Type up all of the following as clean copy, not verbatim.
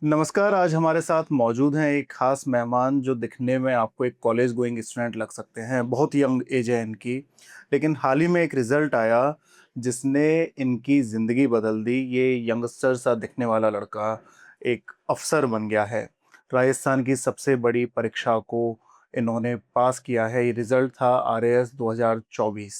नमस्कार, आज हमारे साथ मौजूद हैं एक ख़ास मेहमान जो दिखने में आपको एक कॉलेज गोइंग स्टूडेंट लग सकते हैं, बहुत यंग एज है इनकी। लेकिन हाल ही में एक रिज़ल्ट आया जिसने इनकी ज़िंदगी बदल दी। ये यंगस्टर सा दिखने वाला लड़का एक अफ़सर बन गया है। राजस्थान की सबसे बड़ी परीक्षा को इन्होंने पास किया है। ये रिज़ल्ट था आरएएस 2024।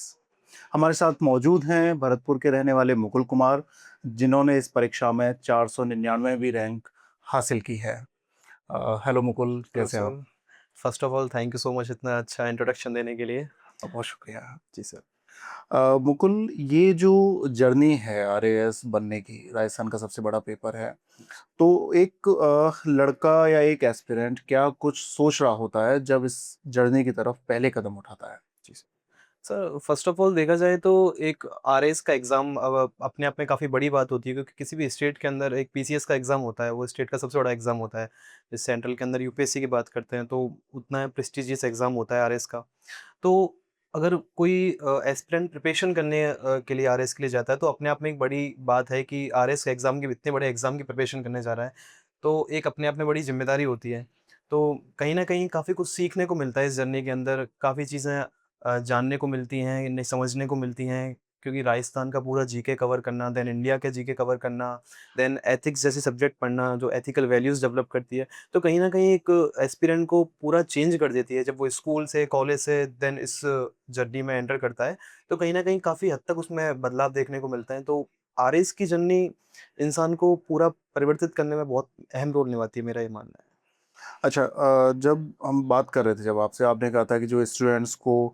हमारे साथ मौजूद हैं भरतपुर के रहने वाले मुकुल कुमार, जिन्होंने इस परीक्षा में 499वीं रैंक हासिल की है। हेलो मुकुल, हेलो कैसे हैं आप? Sir. First of all thank you so much इतना अच्छा इंट्रोडक्शन देने के लिए। बहुत शुक्रिया। जी सर। मुकुल, ये जो जर्नी है आरएएस बनने की, राजस्थान का सबसे बड़ा पेपर है, तो एक लड़का या एक एस्पिरेंट क्या कुछ सोच रहा होता है जब इस जर्नी की तरफ पहले कदम उठाता है? जी। सर फर्स्ट ऑफ ऑल देखा जाए तो एक आरएएस का एग्ज़ाम अपने आप में काफ़ी बड़ी बात होती है, क्योंकि किसी भी स्टेट के अंदर एक पीसीएस का एग्ज़ाम होता है, वो स्टेट का सबसे बड़ा एग्ज़ाम होता है। जैसे सेंट्रल के अंदर यूपीएससी की बात करते हैं तो उतना प्रेस्टिजियस एग्ज़ाम होता है आरएएस का। तो अगर कोई एस्पिरेंट प्रिपरेशन करने के लिए आरएएस के लिए जाता है तो अपने आप में एक बड़ी बात है कि आरएएस के एग्ज़ाम की इतने बड़े एग्ज़ाम की प्रिपरेशन करने जा रहा है, तो एक अपने आप में बड़ी ज़िम्मेदारी होती है। तो कहीं न कहीं काफ़ी कुछ सीखने को मिलता है इस जर्नी के अंदर, काफ़ी चीज़ें जानने को मिलती हैं, इन्हें समझने को मिलती हैं, क्योंकि राजस्थान का पूरा जीके कवर करना, देन इंडिया के जीके कवर करना, देन एथिक्स जैसे सब्जेक्ट पढ़ना जो एथिकल वैल्यूज़ डेवलप करती है। तो कहीं न कहीं एक एस्पिरेंट को पूरा चेंज कर देती है जब वो स्कूल से, कॉलेज से देन इस जर्नी में एंटर करता है, तो कहीं न कहीं काफ़ी हद तक उसमें बदलाव देखने को मिलता है। तो आरएस की जर्नी इंसान को पूरा परिवर्तित करने में बहुत अहम रोल निभाती है, मेरा ये मानना है। अच्छा, जब हम बात कर रहे थे जब आपसे, आपने कहा था कि जो स्टूडेंट्स को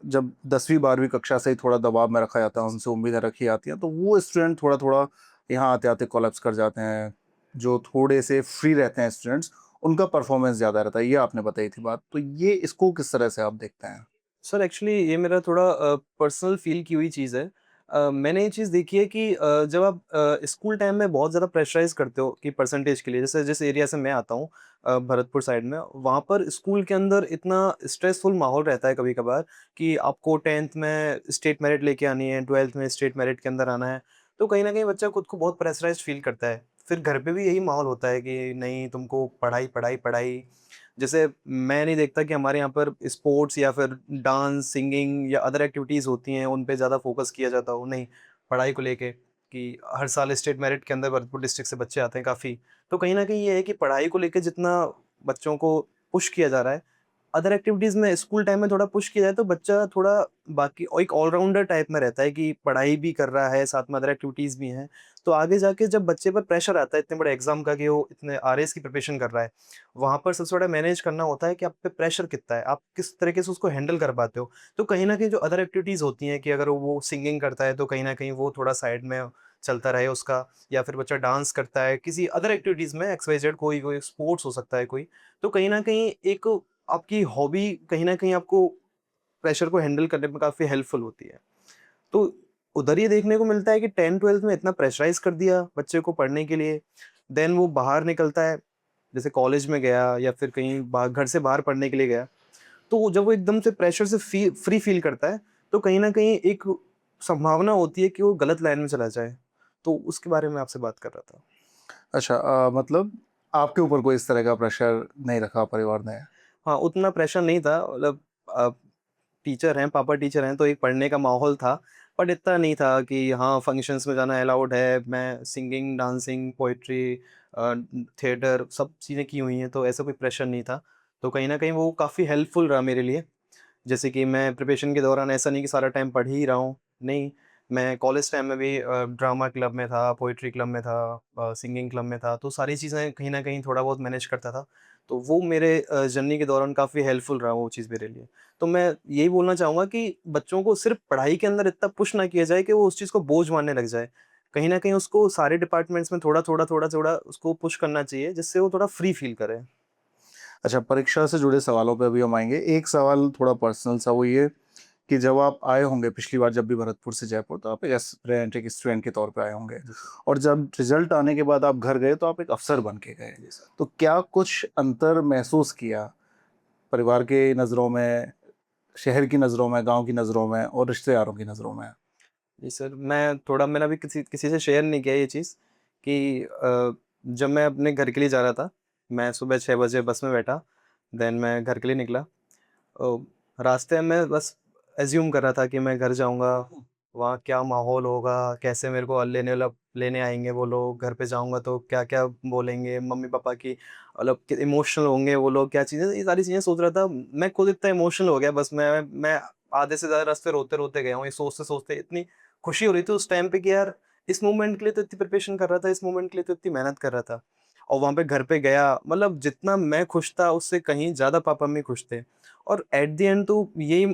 जब 10वीं 12वीं कक्षा से ही थोड़ा दबाव में रखा जाता है, उनसे उम्मीदें रखी जाती हैं, तो वो स्टूडेंट थोड़ा-थोड़ा यहाँ आते-आते कोलैप्स कर जाते हैं। जो थोड़े से फ्री रहते हैं स्टूडेंट्स, उनका परफॉर्मेंस ज़्यादा रहता है, ये आपने बताई थी बात। तो ये इसको किस तरह से आप देखते हैं? सर एक्चुअली ये मेरा थोड़ा पर्सनल फ़ील की हुई चीज़ है। मैंने ये चीज़ देखी है कि जब आप स्कूल टाइम में बहुत ज़्यादा प्रेशराइज़ करते हो कि परसेंटेज के लिए, जैसे जिस एरिया से मैं आता हूँ, भरतपुर साइड में, वहाँ पर स्कूल के अंदर इतना स्ट्रेसफुल माहौल रहता है कभी-कभार कि आपको 10th में स्टेट मेरिट लेके आनी है, 12th में स्टेट मेरिट के अंदर आना है। तो कहीं न कहीं बच्चा खुद को बहुत प्रेशराइज़्ड फ़ील करता है। फिर घर पे भी यही माहौल होता है कि नहीं, तुमको पढ़ाई, पढ़ाई, पढ़ाई। जैसे मैं नहीं देखता कि हमारे यहाँ पर स्पोर्ट्स या फिर डांस, सिंगिंग या अदर एक्टिविटीज़ होती हैं, उन पे ज़्यादा फ़ोकस किया जाता हो। नहीं, पढ़ाई को लेके कि हर साल स्टेट मेरिट के अंदर भरतपुर डिस्ट्रिक्ट से बच्चे आते हैं काफ़ी। तो कहीं न कहीं ये है कि पढ़ाई को लेके जितना बच्चों को पुश किया जा रहा है, अदर एक्टिविटीज़ में स्कूल टाइम में थोड़ा पुश किया जाए तो बच्चा थोड़ा बाकी और एक ऑलराउंडर टाइप में रहता है कि पढ़ाई भी कर रहा है, साथ में अदर एक्टिविटीज़ भी हैं। तो आगे जाके जब बच्चे पर प्रेशर आता है इतने बड़े एग्ज़ाम का कि वो इतने आरएस की प्रिपरेशन कर रहा है, वहाँ पर सबसे बड़ा मैनेज करना होता है कि आप पे प्रेशर कितना है, आप किस तरीके से उसको हैंडल कर पाते हो। तो कहीं न कहीं जो अदर एक्टिविटीज़ होती हैं कि अगर वो सिंगिंग करता है तो कहीं न कहीं वो थोड़ा साइड में चलता रहे उसका, या फिर बच्चा डांस करता है, किसी अदर एक्टिविटीज़ में एक्स वाई ज़ेड कोई कोई स्पोर्ट्स हो सकता है कोई। तो कहीं न कहीं एक आपकी हॉबी कहीं न कहीं आपको प्रेशर को हैंडल करने में काफ़ी हेल्पफुल होती है। तो उधर ये देखने को मिलता है कि 10th-12th में इतना प्रेशराइज़ कर दिया बच्चे को पढ़ने के लिए, देन वो बाहर निकलता है, जैसे कॉलेज में गया या फिर कहीं घर से बाहर पढ़ने के लिए गया, तो जब वो एकदम से प्रेशर से फ्री फ़ील करता है, तो कहीं न कहीं एक संभावना होती है कि वो गलत लाइन में चला जाए। तो उसके बारे में आपसे बात कर रहा था। अच्छा, मतलब आपके ऊपर कोई इस तरह का प्रेशर नहीं रखा परिवार ने? हाँ, उतना प्रेशर नहीं था, मतलब टीचर हैं, पापा टीचर हैं, तो एक पढ़ने का माहौल था, बट इतना नहीं था कि हाँ, फंक्शंस में जाना अलाउड है। मैं सिंगिंग, डांसिंग, पोएट्री, थिएटर सब चीज़ें की हुई हैं, तो ऐसा कोई प्रेशर नहीं था। तो कहीं न कहीं वो काफ़ी हेल्पफुल रहा मेरे लिए। जैसे कि मैं प्रिपरेशन के दौरान ऐसा नहीं कि सारा टाइम पढ़ ही रहा हूँ, नहीं, मैं कॉलेज टाइम में भी ड्रामा क्लब में था, पोएट्री क्लब में था, सिंगिंग क्लब में था, तो सारी चीज़ें कहीं न कहीं थोड़ा बहुत मैनेज करता था। तो वो मेरे जर्नी के दौरान काफ़ी हेल्पफुल रहा वो चीज़ मेरे लिए। तो मैं यही बोलना चाहूँगा कि बच्चों को सिर्फ़ पढ़ाई के अंदर इतना पुश ना किया जाए कि वो उस चीज़ को बोझ मानने लग जाए। कहीं न कहीं उसको सारे डिपार्टमेंट्स में थोड़ा-थोड़ा, थोड़ा-थोड़ा उसको पुश करना चाहिए, जिससे वो थोड़ा फ्री फ़ील करे। अच्छा, परीक्षा से जुड़े सवालों पे अभी हम आएँगे। एक सवाल थोड़ा पर्सनल सा, वो ये कि जब आप आए होंगे पिछली बार जब भी भरतपुर से जयपुर, तो आप एक एस्पिरेंट, एक स्टूडेंट के तौर पे आए होंगे, जी सर। और जब रिजल्ट आने के बाद आप घर गए तो आप एक अफ़सर बन के गए। जी सर। तो क्या कुछ अंतर महसूस किया परिवार की नज़रों में, शहर की नज़रों में, गाँव की नज़रों में और रिश्तेदारों की नज़रों में? जी सर, मैं थोड़ा मैंने अभी किसी किसी से शेयर नहीं किया ये चीज़ कि जब मैं अपने घर के लिए जा रहा था, मैं सुबह 6 बजे बस में बैठा, देन मैं घर के लिए निकला। अ, रास्ते में मैं बस एज़्यूम कर रहा था कि मैं घर जाऊँगा, वहाँ क्या माहौल होगा, कैसे मेरे को लेने आएँगे वो लोग, घर पे जाऊँगा तो क्या-क्या बोलेंगे, मम्मी-पापा की मतलब कि इमोशनल होंगे वो लोग, क्या चीज़ें, ये सारी चीज़ें सोच रहा था। मैं खुद इतना इमोशनल हो गया, बस मैं आधे से ज़्यादा रास्ते रोते-रोते गया हूँ। ये सोचते-सोचते इतनी खुशी हो रही थी उस टाइम पे कि यार इस मोमेंट के लिए तो इतनी प्रिपरेशन कर रहा था, इस मोमेंट के लिए तो इतनी मेहनत कर रहा था। और वहाँ पे घर पे गया, मतलब जितना मैं खुश था उससे कहीं ज़्यादा पापा-मम्मी खुश थे। और एट द एंड तो यही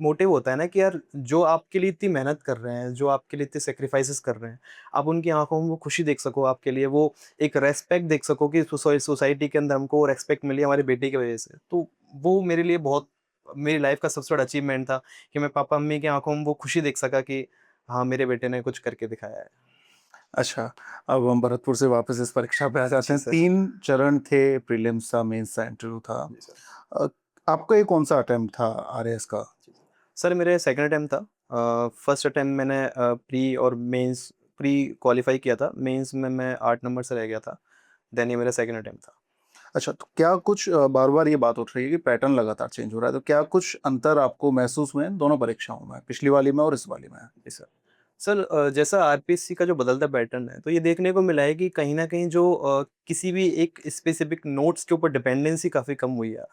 मोटिव होता है ना कि यार जो आपके लिए इतनी मेहनत कर रहे हैं, जो आपके लिए इतने सैक्रिफाइसेस कर रहे हैं, आप उनकी आँखों में वो खुशी देख सको, आपके लिए वो एक रेस्पेक्ट देख सको कि सोसाइटी के अंदर हमको रेस्पेक्ट मिली हमारी बेटी की वजह से। तो वो मेरे लिए बहुत, मेरी लाइफ का सबसे बड़ा अचीवमेंट था कि मैं पापा-मम्मी की आँखों में वो खुशी देख सका कि हाँ, मेरे बेटे ने कुछ करके दिखाया है। अच्छा, अब हम भरतपुर से वापस इस परीक्षा पे आ जाते जी हैं। सर। 3 चरण थे, प्रीलिम्स था, मेंस था, इंटरव्यू था। जी सर। अ, आपका ये कौन-सा अटेम्प्ट था आरएएस का? जी। सर मेरे सेकंड अटेम्प्ट था। फर्स्ट अटेम्प्ट मैंने प्री और मेंस, प्री क्वालीफाई किया था, मेंस में मैं 8 नंबर से रह गया था। देन ये मेरा सेकंड अटेम्प्ट था। अच्छा, तो क्या कुछ बार-बार ये बात उठ रही है कि पैटर्न लगातार चेंज हो रहा है, तो क्या कुछ अंतर आपको महसूस हुए हैं दोनों परीक्षाओं में, पिछली वाली में और इस वाली में? जी सर। सर जैसा आरपीएससी का जो बदलता पैटर्न है, तो ये देखने को मिला है कि कहीं न कहीं जो किसी भी एक स्पेसिफिक नोट्स के ऊपर डिपेंडेंसी काफ़ी कम हुई है।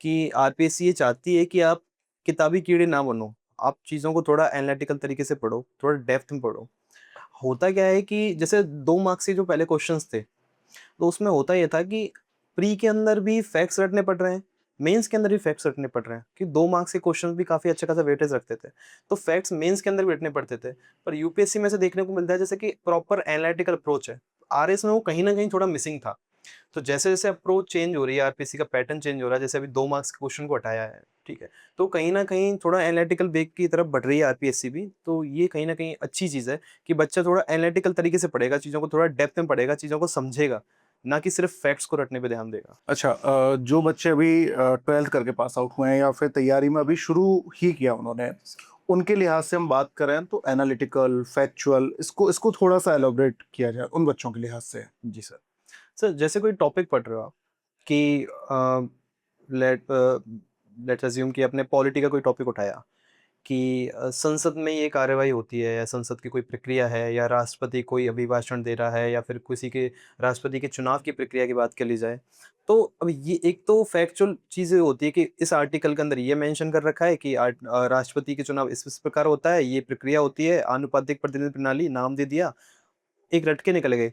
कि आरपीएससी ये चाहती है कि आप किताबी कीड़े ना बनो। आप चीज़ों को थोड़ा एनालिटिकल तरीके से पढ़ो, थोड़ा डेप्थ में पढ़ो। होता क्या है कि जैसे 2 मार्क्स के जो पहले क्वेश्चंस थे, तो उसमें होता ये था कि प्री के अंदर भी फैक्ट्स रटने पड़ रहे हैं, मेंस के अंदर भी फैक्ट्स रटने पड़ रहे हैं कि 2 मार्क्स के क्वेश्चंस भी काफ़ी अच्छा खासा वेटेज रखते थे। तो फैक्ट्स मेंस के अंदर भी रटने पड़ते थे। पर यूपीएससी में से देखने को मिलता है जैसे कि प्रॉपर एनालिटिकल अप्रोच है। आरएस में वो कहीं न कहीं थोड़ा मिसिंग था। तो जैसे-जैसे अप्रोच चेंज हो रही है, आरपीसी का पैटर्न चेंज हो रहा है, जैसे अभी 2 मार्क्स के क्वेश्चन को हटाया है, ठीक है? तो कहीं न कहीं थोड़ा एनालिटिकल बेक की तरफ बढ़ रही है आरपीएससी भी, तो ये कहीं न कहीं अच्छी चीज़ है कि बच्चा थोड़ा एनालिटिकल तरीके से पढ़ेगा, चीज़ों को थोड़ा डेप्थ में पढ़ेगा, चीज़ों को समझेगा, ना कि सिर्फ़ फैक्ट्स को रटने पे ध्यान देगा। अच्छा, जो बच्चे अभी 12th करके पास आउट हुए हैं या फिर तैयारी में अभी शुरू ही किया उन्होंने, उनके लिहाज से हम बात करें तो एनालिटिकल, फैक्चुअल, इसको इसको थोड़ा-सा एलैबोरेट किया जाए उन बच्चों के लिहाज से। जी सर। सर जैसे कोई टॉपिक पढ़ रहे हो आप कि लेट लेट्स अज़्यूम कि आपने पॉलिटी का कोई टॉपिक उठाया कि संसद में ये कार्यवाही होती है या संसद की कोई प्रक्रिया है या राष्ट्रपति कोई अभिभाषण दे रहा है या फिर किसी के राष्ट्रपति के चुनाव की प्रक्रिया की बात कर ली जाए। तो अब ये एक तो फैक्चुअल चीज़ें होती है कि इस आर्टिकल के अंदर ये मेंशन कर रखा है कि राष्ट्रपति के चुनाव इस प्रकार होता है, ये प्रक्रिया होती है, आनुपातिक प्रतिनिधि प्रणाली, नाम दे दिया, एक रट के निकल गए।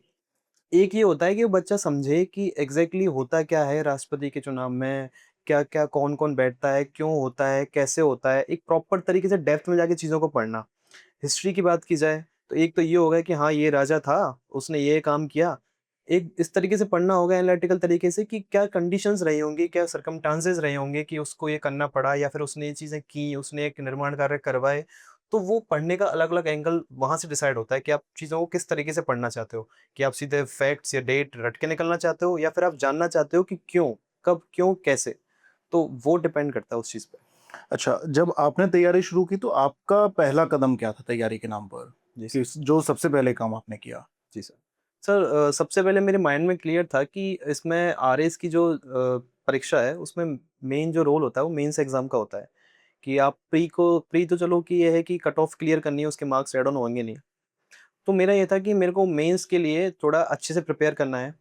एक ये होता है कि वो बच्चा समझे कि एग्ज़ैक्टली होता क्या है राष्ट्रपति के चुनाव में, क्या-क्या, कौन-कौन बैठता है, क्यों होता है, कैसे होता है, एक प्रॉपर तरीके से डेप्थ में जाके चीज़ों को पढ़ना। हिस्ट्री की बात की जाए, तो एक तो ये होगा कि हाँ, ये राजा था, उसने ये काम किया। एक इस तरीके से पढ़ना होगा एनालिटिकल तरीके से कि क्या कंडीशंस रही होंगी, क्या सर्कमस्टांसेस रहे होंगे कि उसको ये करना पड़ा या फिर उसने ये चीज़ें की, उसने एक निर्माण कार्य करवाए। तो वो पढ़ने का अलग-अलग एंगल वहाँ से डिसाइड होता है कि आप चीज़ों को किस तरीके से पढ़ना चाहते हो। कि आप सीधे फैक्ट्स या डेट रट के निकलना चाहते हो या फिर आप जानना चाहते हो कि क्यों, कब, क्यों, कैसे? तो वो डिपेंड करता है उस चीज़ पे। अच्छा, जब आपने तैयारी शुरू की तो आपका पहला कदम क्या था तैयारी के नाम पर? जी सर। कि जो सबसे पहले काम आपने किया? जी सर। सर सबसे पहले मेरे माइंड में क्लियर था कि इसमें आरएस की जो परीक्षा है उसमें मेन जो रोल होता है वो मेंस एग्ज़ाम का होता है। कि आप प्री तो चलो कि ये है कि कट ऑफ क्लियर करनी है, उसके मार्क्स ऐड ऑन होंगे नहीं। तो मेरा ये था कि मेरे को मेंस के लिए थोड़ा अच्छे से प्रिपेयर करना है।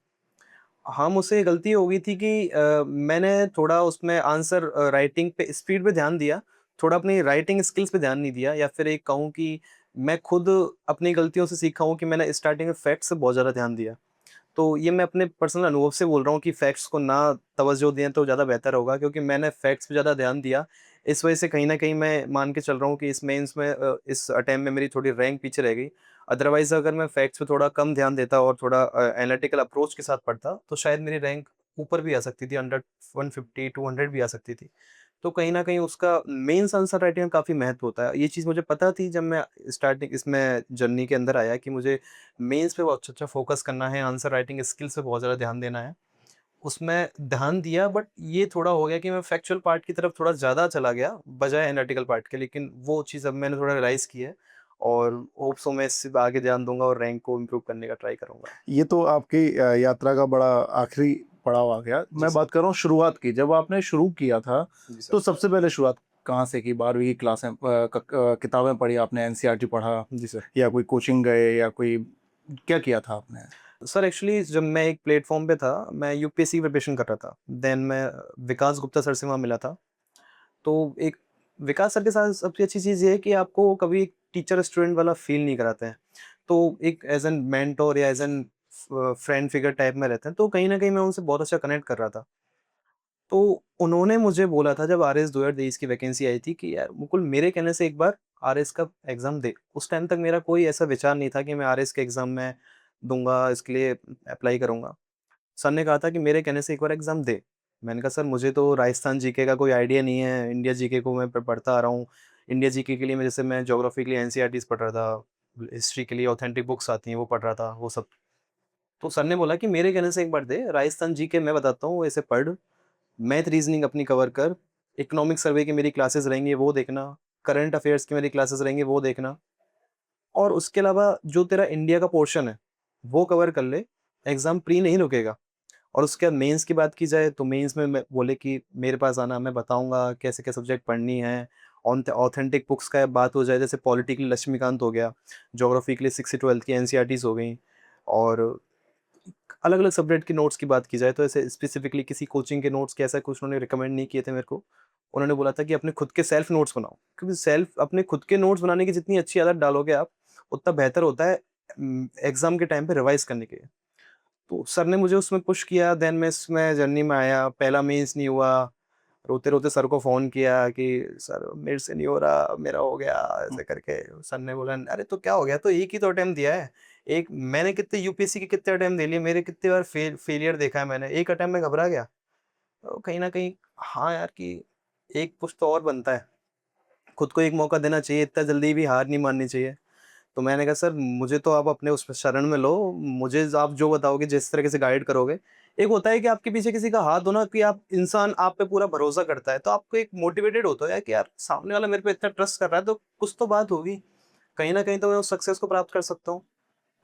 हाँ, मुझसे ये गलती हो गई थी कि मैंने थोड़ा उसमें आंसर राइटिंग पे स्पीड पे ध्यान दिया, थोड़ा अपनी राइटिंग स्किल्स पे ध्यान नहीं दिया या फिर एक कहूँ कि मैं खुद अपनी गलतियों से सीखा हूँ कि मैंने स्टार्टिंग में फैक्ट्स से बहुत ज़्यादा ध्यान दिया। तो ये मैं अपने पर्सनल अनुभव से बोल रहा हूँ कि फैक्ट्स को ना तवज्जो दें तो ज़्यादा बेहतर होगा क्योंकि मैंने फैक्ट्स पे ज़्यादा ध्यान दिया। इस वजह से कहीं न कहीं मैं मान के चल रहा हूँ कि इस मेंस में इस अटेम्प्ट में मेरी थोड़ी रैंक पीछे रह गई। अदरवाइज़ अगर मैं फैक्ट्स पे थोड़ा कम ध्यान देता और थोड़ा एनालिटिकल अप्रोच के साथ पढ़ता, तो शायद मेरी रैंक ऊपर भी आ सकती थी, अंडर 150, 200 भी आ सकती थी। तो कहीं न कहीं उसका मेंस आंसर राइटिंग में काफ़ी महत्व होता है। ये चीज़ मुझे पता थी जब मैं स्टार्टिंग इसमें जर्नी के अंदर आया कि मुझे मेंस पे बहुत अच्छा-अच्छा फ़ोकस करना है, आंसर राइटिंग स्किल्स पे बहुत ज़्यादा ध्यान देना है। उसमें ध्यान दिया बट ये थोड़ा हो गया कि मैं फैक्चुअल पार्ट की तरफ थोड़ा ज़्यादा चला गया, बजाय एनालिटिकल पार्ट के, लेकिन वो चीज़ अब मैंने थोड़ा रियलाइज़ की है और होप्स मैं इससे आगे ध्यान दूँगा और रैंक को इम्प्रूव करने का ट्राई करूँगा। ये तो आपकी यात्रा का बड़ा आखिरी पड़ाव आ गया। जी मैं सर। बात कर रहा हूँ शुरुआत की, जब आपने शुरू किया था, जी सर। तो सबसे पहले शुरुआत कहाँ से की? 12वीं की क्लासें किताबें पढ़ी आपने, एनसीईआरटी पढ़ा जी सर। या कोई कोचिंग गए या कोई क्या किया था आपने? सर एक्चुअली जब मैं एक प्लेटफ़ॉर्म पे था, मैं यूपीएससी की प्रिपरेशन कर रहा था। देन मैं विकास गुप्ता सर से वहाँ मिला था। तो एक विकास सर के साथ सबसे अच्छी चीज़ ये है कि आपको कभी एक टीचर स्टूडेंट वाला फ़ील नहीं कराते हैं। तो एक एज़ एन मेंटर या as an friend figure type में रहते हैं, तो कहीं न कहीं मैं उनसे बहुत अच्छा कनेक्ट कर रहा था। तो उन्होंने मुझे बोला था जब आरएस 2023 की वैकेंसी आई थी कि यार मुकुल मेरे कहने से एक बार आरएस का एग्ज़ाम दे। उस टाइम तक मेरा कोई ऐसा विचार नहीं था कि मैं आरएस के एग्ज़ाम में दूँगा, इसके लिए अप्लाई करूँगा। सर ने कहा था कि मेरे कहने से एक बार एग्ज़ाम दे। मैंने कहा सर मुझे तो राजस्थान जीके का कोई आइडिया नहीं है, इंडिया जीके को मैं पढ़ता आ रहा हूँ। इंडिया जीके के लिए मैं जैसे मैं ज्योग्राफी के लिए एनसीईआरटीज़ पढ़ रहा था, हिस्ट्री के लिए ऑथेंटिक बुक्स आती हैं वो पढ़ रहा था, वो सब। तो सर ने बोला कि मेरे कहने से एक बार दे, राजस्थान जीके मैं बताता हूँ ऐसे पढ़, मैथ रीज़निंग अपनी कवर कर, इकोनॉमिक सर्वे की मेरी क्लासेस रहेंगी वो देखना, करंट अफेयर्स की मेरी क्लासेस रहेंगी वो देखना और उसके अलावा जो तेरा इंडिया का पोर्शन है, वो कवर कर ले, एग्ज़ाम प्री नहीं रुकेगा। और उसके बाद मेंस की बात की जाए तो मेंस में मैं बोले कि मेरे पास आना, मैं बताऊँगा कैसे क्या सब्जेक्ट पढ़नी है। ऑथेंटिक बुक्स का बात हो जाए जैसे पॉलिटी के लिए लक्ष्मीकांत हो गया, ज्योग्राफी के लिए 6th से 12th की एनसीईआरटीज़ हो गई और अलग-अलग सब्जेक्ट के नोट्स की बात की जाए तो ऐसे स्पेसिफिकली किसी कोचिंग के नोट्स के ऐसा कुछ उन्होंने रिकमेंड नहीं किए थे मेरे को। उन्होंने बोला था कि अपने खुद के सेल्फ नोट्स बनाओ, क्योंकि सेल्फ अपने खुद के नोट्स बनाने की जितनी अच्छी आदत डालोगे आप, उतना बेहतर होता है एग्ज़ाम के टाइम पे रिवाइज़ करने के लिए। तो सर ने मुझे उसमें पुश किया, देन मैं इसमें जर्नी में आया, पहला मेंस नहीं हुआ, रोते-रोते सर को फ़ोन किया कि सर मेरे से नहीं हो रहा, मेरा हो गया हुँ, ऐसे करके। सर ने बोला अरे तो क्या हो गया? तो एक ही तो अटेम्प्ट दिया है। एक मैंने कितने यूपीएससी के कितने अटेम्प्ट दे लिए, मेरे कितने बार फेलियर देखा है मैंने, एक अटेम्प्ट में घबरा गया। तो कहीं न कहीं हाँ यार कि एक पुश तो और बनता है। खुद को एक मौका देना चाहिए, इतना जल्दी भी हार नहीं माननी चाहिए। तो मैंने कहा सर मुझे तो आप अपने उस शरण में लो, मुझे आप जो बताओगे जिस तरीके से गाइड करोगे। एक होता है कि आपके पीछे किसी का हाथ हो ना कि आप इंसान आप पे पूरा भरोसा करता है, तो आपको एक मोटिवेटेड होता है कि यार सामने वाला मेरे पे इतना ट्रस्ट कर रहा है तो कुछ तो बात होगी। कहीं न कहीं तो मैं उस सक्सेस को प्राप्त कर सकता हूँ।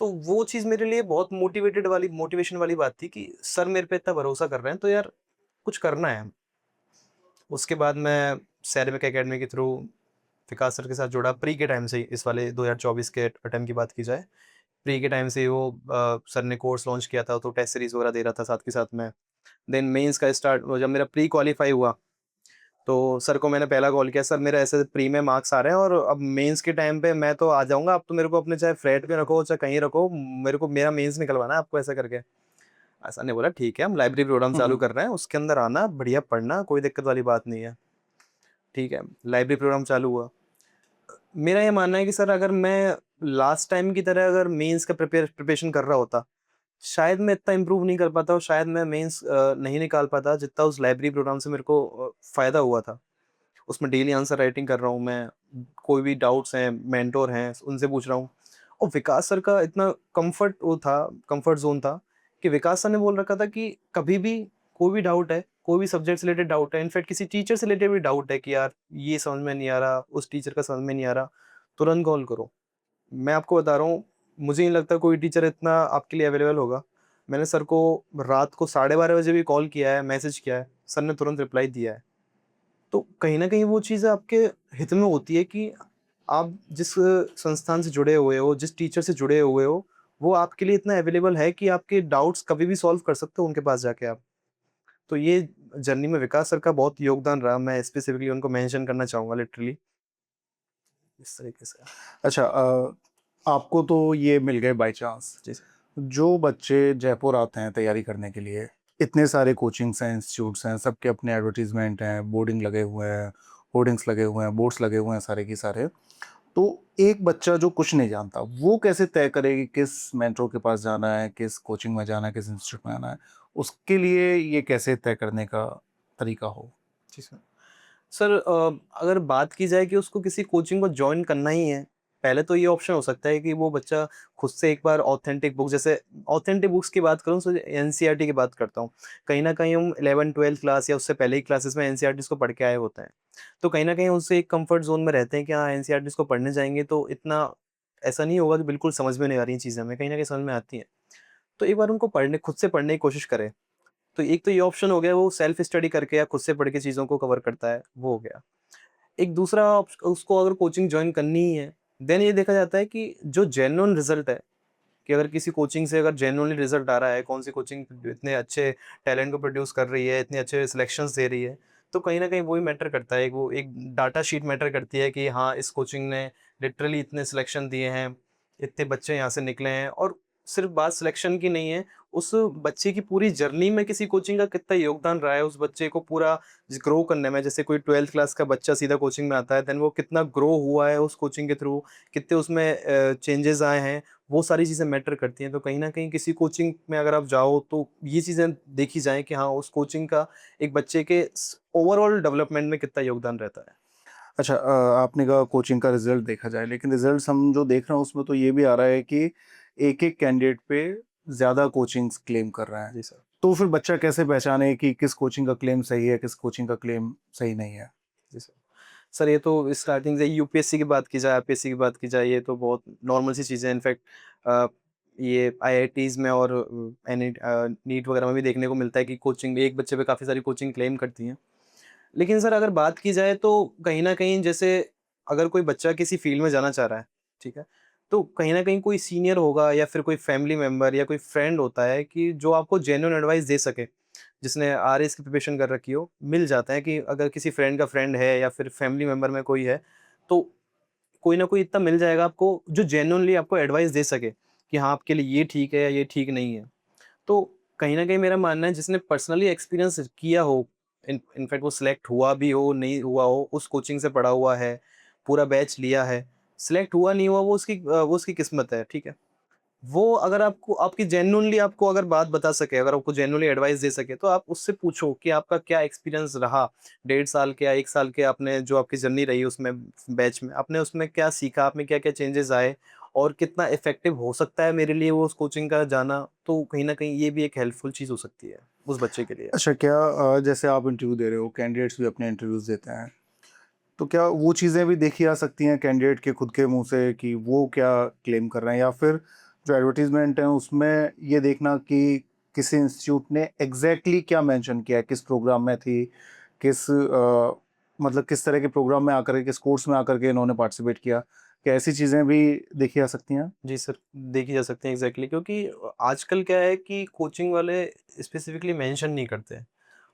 तो वो चीज़ मेरे लिए बहुत मोटिवेशन वाली बात थी कि सर मेरे पे इतना भरोसा कर रहे हैं तो यार कुछ करना है। उसके बाद मैं सैनिक अकेडमी के थ्रू विकास सर के साथ जुड़ा प्री के टाइम से ही, इस वाले 2024 के अटेम्प्ट की बात की जाए। प्री के टाइम से ही वो सर ने कोर्स लॉन्च किया था, तो टेस्ट सीरीज़ वगैरह दे रहा था साथ के साथ में। देन मेंस का स्टार्ट जब मेरा प्री क्वालीफाई हुआ, तो सर को मैंने पहला कॉल किया, "सर मेरा ऐसे प्री में मार्क्स आ रहे हैं और अब मेंस के टाइम पे मैं तो आ जाऊँगा, अब तो मेरे को अपने चाहे फ्लैट पे रखो, चाहे कहीं रखो, मेरे को मेरा मेंस निकलवाना है आपको" ऐसा करके। सर ने बोला, "ठीक है, हम लाइब्रेरी प्रोग्राम हुँ, चालू हुँ। कर रहे हैं, उसके अंदर आना, बढ़िया पढ़ना, कोई दिक्कत वाली बात नहीं है।" ठीक है, लाइब्रेरी प्रोग्राम चालू हुआ। मेरा ये मानना है कि सर अगर मैं लास्ट टाइम की तरह अगर मेंस का प्रिपरेशन कर रहा होता, शायद मैं इतना इम्प्रूव नहीं कर पाता और शायद मैं मेंस नहीं निकाल पाता जितना उस लाइब्रेरी प्रोग्राम से मेरे को फ़ायदा हुआ था। उसमें डेली आंसर राइटिंग कर रहा हूँ मैं, कोई भी डाउट्स हैं, मेंटर हैं, उनसे पूछ रहा हूँ। और विकास सर का इतना कम्फर्ट ज़ोन था कि विकास सर ने बोल रखा था कि कभी भी कोई भी डाउट है, कोई भी सब्जेक्ट से रिलेटेड डाउट है, इनफैक्ट किसी टीचर से रिलेटेड भी डाउट है कि यार ये समझ में नहीं आ रहा, उस टीचर का समझ में नहीं आ रहा, तुरंत कॉल करो। मैं आपको बता रहा हूँ, मुझे नहीं लगता कोई टीचर इतना आपके लिए अवेलेबल होगा। मैंने सर को रात को 12:30 बजे भी कॉल किया है, मैसेज किया है, सर ने तुरंत रिप्लाई दिया है। तो कहीं न कहीं वो चीज़ आपके हित में होती है कि आप जिस संस्थान से जुड़े हुए हो, जिस टीचर से जुड़े हुए हो, वो आपके लिए इतना अवेलेबल है कि आपके डाउट्स कभी भी सॉल्व कर सकते हो उनके पास जाके आप। तो ये जर्नी में विकास सर का बहुत योगदान रहा, मैं स्पेसिफिकली उनको मेंशन करना चाहूँगा लिटरली, इस तरीके से। अच्छा, आपको तो ये मिल गए बाय चांस। Ji sir. जो बच्चे जयपुर आते हैं तैयारी करने के लिए, इतने सारे कोचिंग्स हैं, इंस्टीट्यूट्स हैं, सबके अपने एडवर्टाइज़मेंट हैं, बोर्डिंग लगे हुए हैं, होर्डिंग्स लगे हुए हैं, बोर्ड्स लगे हुए हैं सारे के सारे। तो एक बच्चा जो कुछ नहीं जानता, वो कैसे तय करे कि किस मेंटर के पास जाना है, किस कोचिंग में जाना है, किस इंस्टीट्यूट में आना है? उसके लिए ये कैसे तय करने का तरीका हो? जी सर। सर अगर बात की जाए कि उसको किसी कोचिंग को जॉइन करना ही है, पहले तो ये ऑप्शन हो सकता है कि वो बच्चा खुद से एक बार ऑथेंटिक बुक, जैसे ऑथेंटिक बुक्स की बात करूँ तो एनसीईआरटी की बात करता हूँ। कहीं न कहीं हम 11th-12th क्लास या उससे पहले की क्लासेस में एनसीईआरटीज़ को पढ़ के आए होते हैं। तो कहीं न कहीं उससे एक कम्फर्ट ज़ोन में रहते हैं कि हाँ, एनसीईआरटीज़ को पढ़ने जाएँगे तो इतना ऐसा नहीं होगा कि बिल्कुल समझ में नहीं आ रही हैं चीज़ें हमें, कहीं न कहीं समझ में आती हैं। तो एक बार उनको पढ़ने खुद से पढ़ने की कोशिश करें। तो एक तो ये ऑप्शन हो गया, वो सेल्फ स्टडी करके या खुद से पढ़ के चीज़ों को कवर करता है, वो हो गया। एक दूसरा उसको अगर कोचिंग जॉइन करनी ही है, देन ये देखा जाता है कि जो जेन्युइन रिजल्ट है, कि अगर किसी कोचिंग से अगर जेन्युइनली रिजल्ट आ रहा है, कौन सी कोचिंग इतने अच्छे टैलेंट को प्रोड्यूस कर रही है, इतने अच्छे सिलेक्शंस दे रही है, तो कहीं न कहीं वो ही मैटर करता है। वो एक डाटा शीट मैटर करती है कि हाँ, इस कोचिंग ने लिटरली इतने सिलेक्शन दिए हैं, इतने बच्चे यहाँ से निकले हैं। और सिर्फ बात सिलेक्शन की नहीं है, उस बच्चे की पूरी जर्नी में किसी कोचिंग का कितना योगदान रहा है, उस बच्चे को पूरा ग्रो करने में। जैसे कोई 12th क्लास का बच्चा सीधा कोचिंग में आता है, देन वो कितना ग्रो हुआ है उस कोचिंग के थ्रू, कितने उसमें चेंजेस आए हैं, वो सारी चीज़ें मैटर करती हैं। तो कहीं न कहीं किसी कोचिंग में अगर आप जाओ तो ये चीज़ें देखी जाएँ कि हाँ, उस कोचिंग का एक बच्चे के ओवरऑल डेवलपमेंट में कितना योगदान रहता है। अच्छा, आपने कहा कोचिंग का रिजल्ट देखा जाए, लेकिन रिजल्ट हम जो देख रहे हैं उसमें तो ये भी आ रहा है कि एक-एक कैंडिडेट पे ज़्यादा कोचिंग्स क्लेम कर रहे हैं। जी सर। तो फिर बच्चा कैसे पहचाने कि किस कोचिंग का क्लेम सही है, किस कोचिंग का क्लेम सही नहीं है? जी सर। सर ये तो स्टार्टिंग से यूपीएससी की बात की जाए, आईपीएससी की बात की जाए, ये तो बहुत नॉर्मल सी चीज़ें हैं। इनफैक्ट ये आईआईटीज़ में और नीट वगैरह में भी देखने को मिलता है कि कोचिंग एक बच्चे पे काफ़ी सारी कोचिंग क्लेम करती हैं। लेकिन सर अगर बात की जाए तो कहीं न कहीं जैसे अगर कोई बच्चा किसी फ़ील्ड में जाना चाह रहा है, ठीक है? तो कहीं न कहीं कोई सीनियर होगा या फिर कोई फैमिली मेंबर या कोई फ्रेंड होता है कि जो आपको जेन्युइन एडवाइस दे सके, जिसने आरएस की प्रिपरेशन कर रखी हो, मिल जाता है कि अगर किसी फ्रेंड का फ्रेंड है या फिर फैमिली मेंबर में कोई है, तो कोई ना कोई इतना मिल जाएगा आपको जो जेन्युइनली आपको एडवाइस दे सके कि हाँ, आपके लिए ये ठीक है या ये ठीक नहीं है। तो कहीं न कहीं मेरा मानना है जिसने पर्सनली एक्सपीरियंस किया हो, इनफैक्ट वो सिलेक्ट हुआ भी हो, नहीं हुआ हो, उस कोचिंग से पढ़ा हुआ है, पूरा बैच लिया है, सिलेक्ट हुआ नहीं हुआ वो उसकी किस्मत है, ठीक है? वो अगर आपको आपकी जेन्युइनली आपको अगर बात बता सके, अगर आपको जेन्युइनली एडवाइस दे सके, तो आप उससे पूछो कि आपका क्या एक्सपीरियंस रहा, 1.5 साल के या 1 साल के आपने जो आपकी जर्नी रही उसमें बैच में, आपने उसमें क्या सीखा, आप में क्या-क्या चेंजेस आए और कितना इफ़ेक्टिव हो सकता है मेरे लिए वो उस कोचिंग का जाना, तो कहीं न कहीं ये भी एक हेल्पफुल चीज़ हो सकती है, उस बच्चे के लिए। अच्छा, क्या जैसे आप इंटरव्यू दे रहे हो, कैंडिडेट्स भी अपने इंटरव्यूज़ देते हैं, तो क्या वो चीज़ें भी देखी जा सकती हैं कैंडिडेट के खुद के मुँह से कि वो क्या क्लेम कर रहे हैं, या फिर जो एडवर्टाइज़मेंट है उसमें ये देखना कि किसी इंस्टीट्यूट ने एग्ज़ैक्टली क्या मेंशन किया है, किस प्रोग्राम में थी, किस मतलब किस तरह के प्रोग्राम में आकर के, किस कोर्स में आकर के इन्होंने पार्टिसिपेट किया? क्या ऐसी चीज़ें भी देखी जा सकती हैं? जी सर, देखी जा सकती हैं एग्ज़ैक्टली, क्योंकि आजकल क्या है कि कोचिंग वाले स्पेसिफ़िकली मेंशन नहीं करते हैं।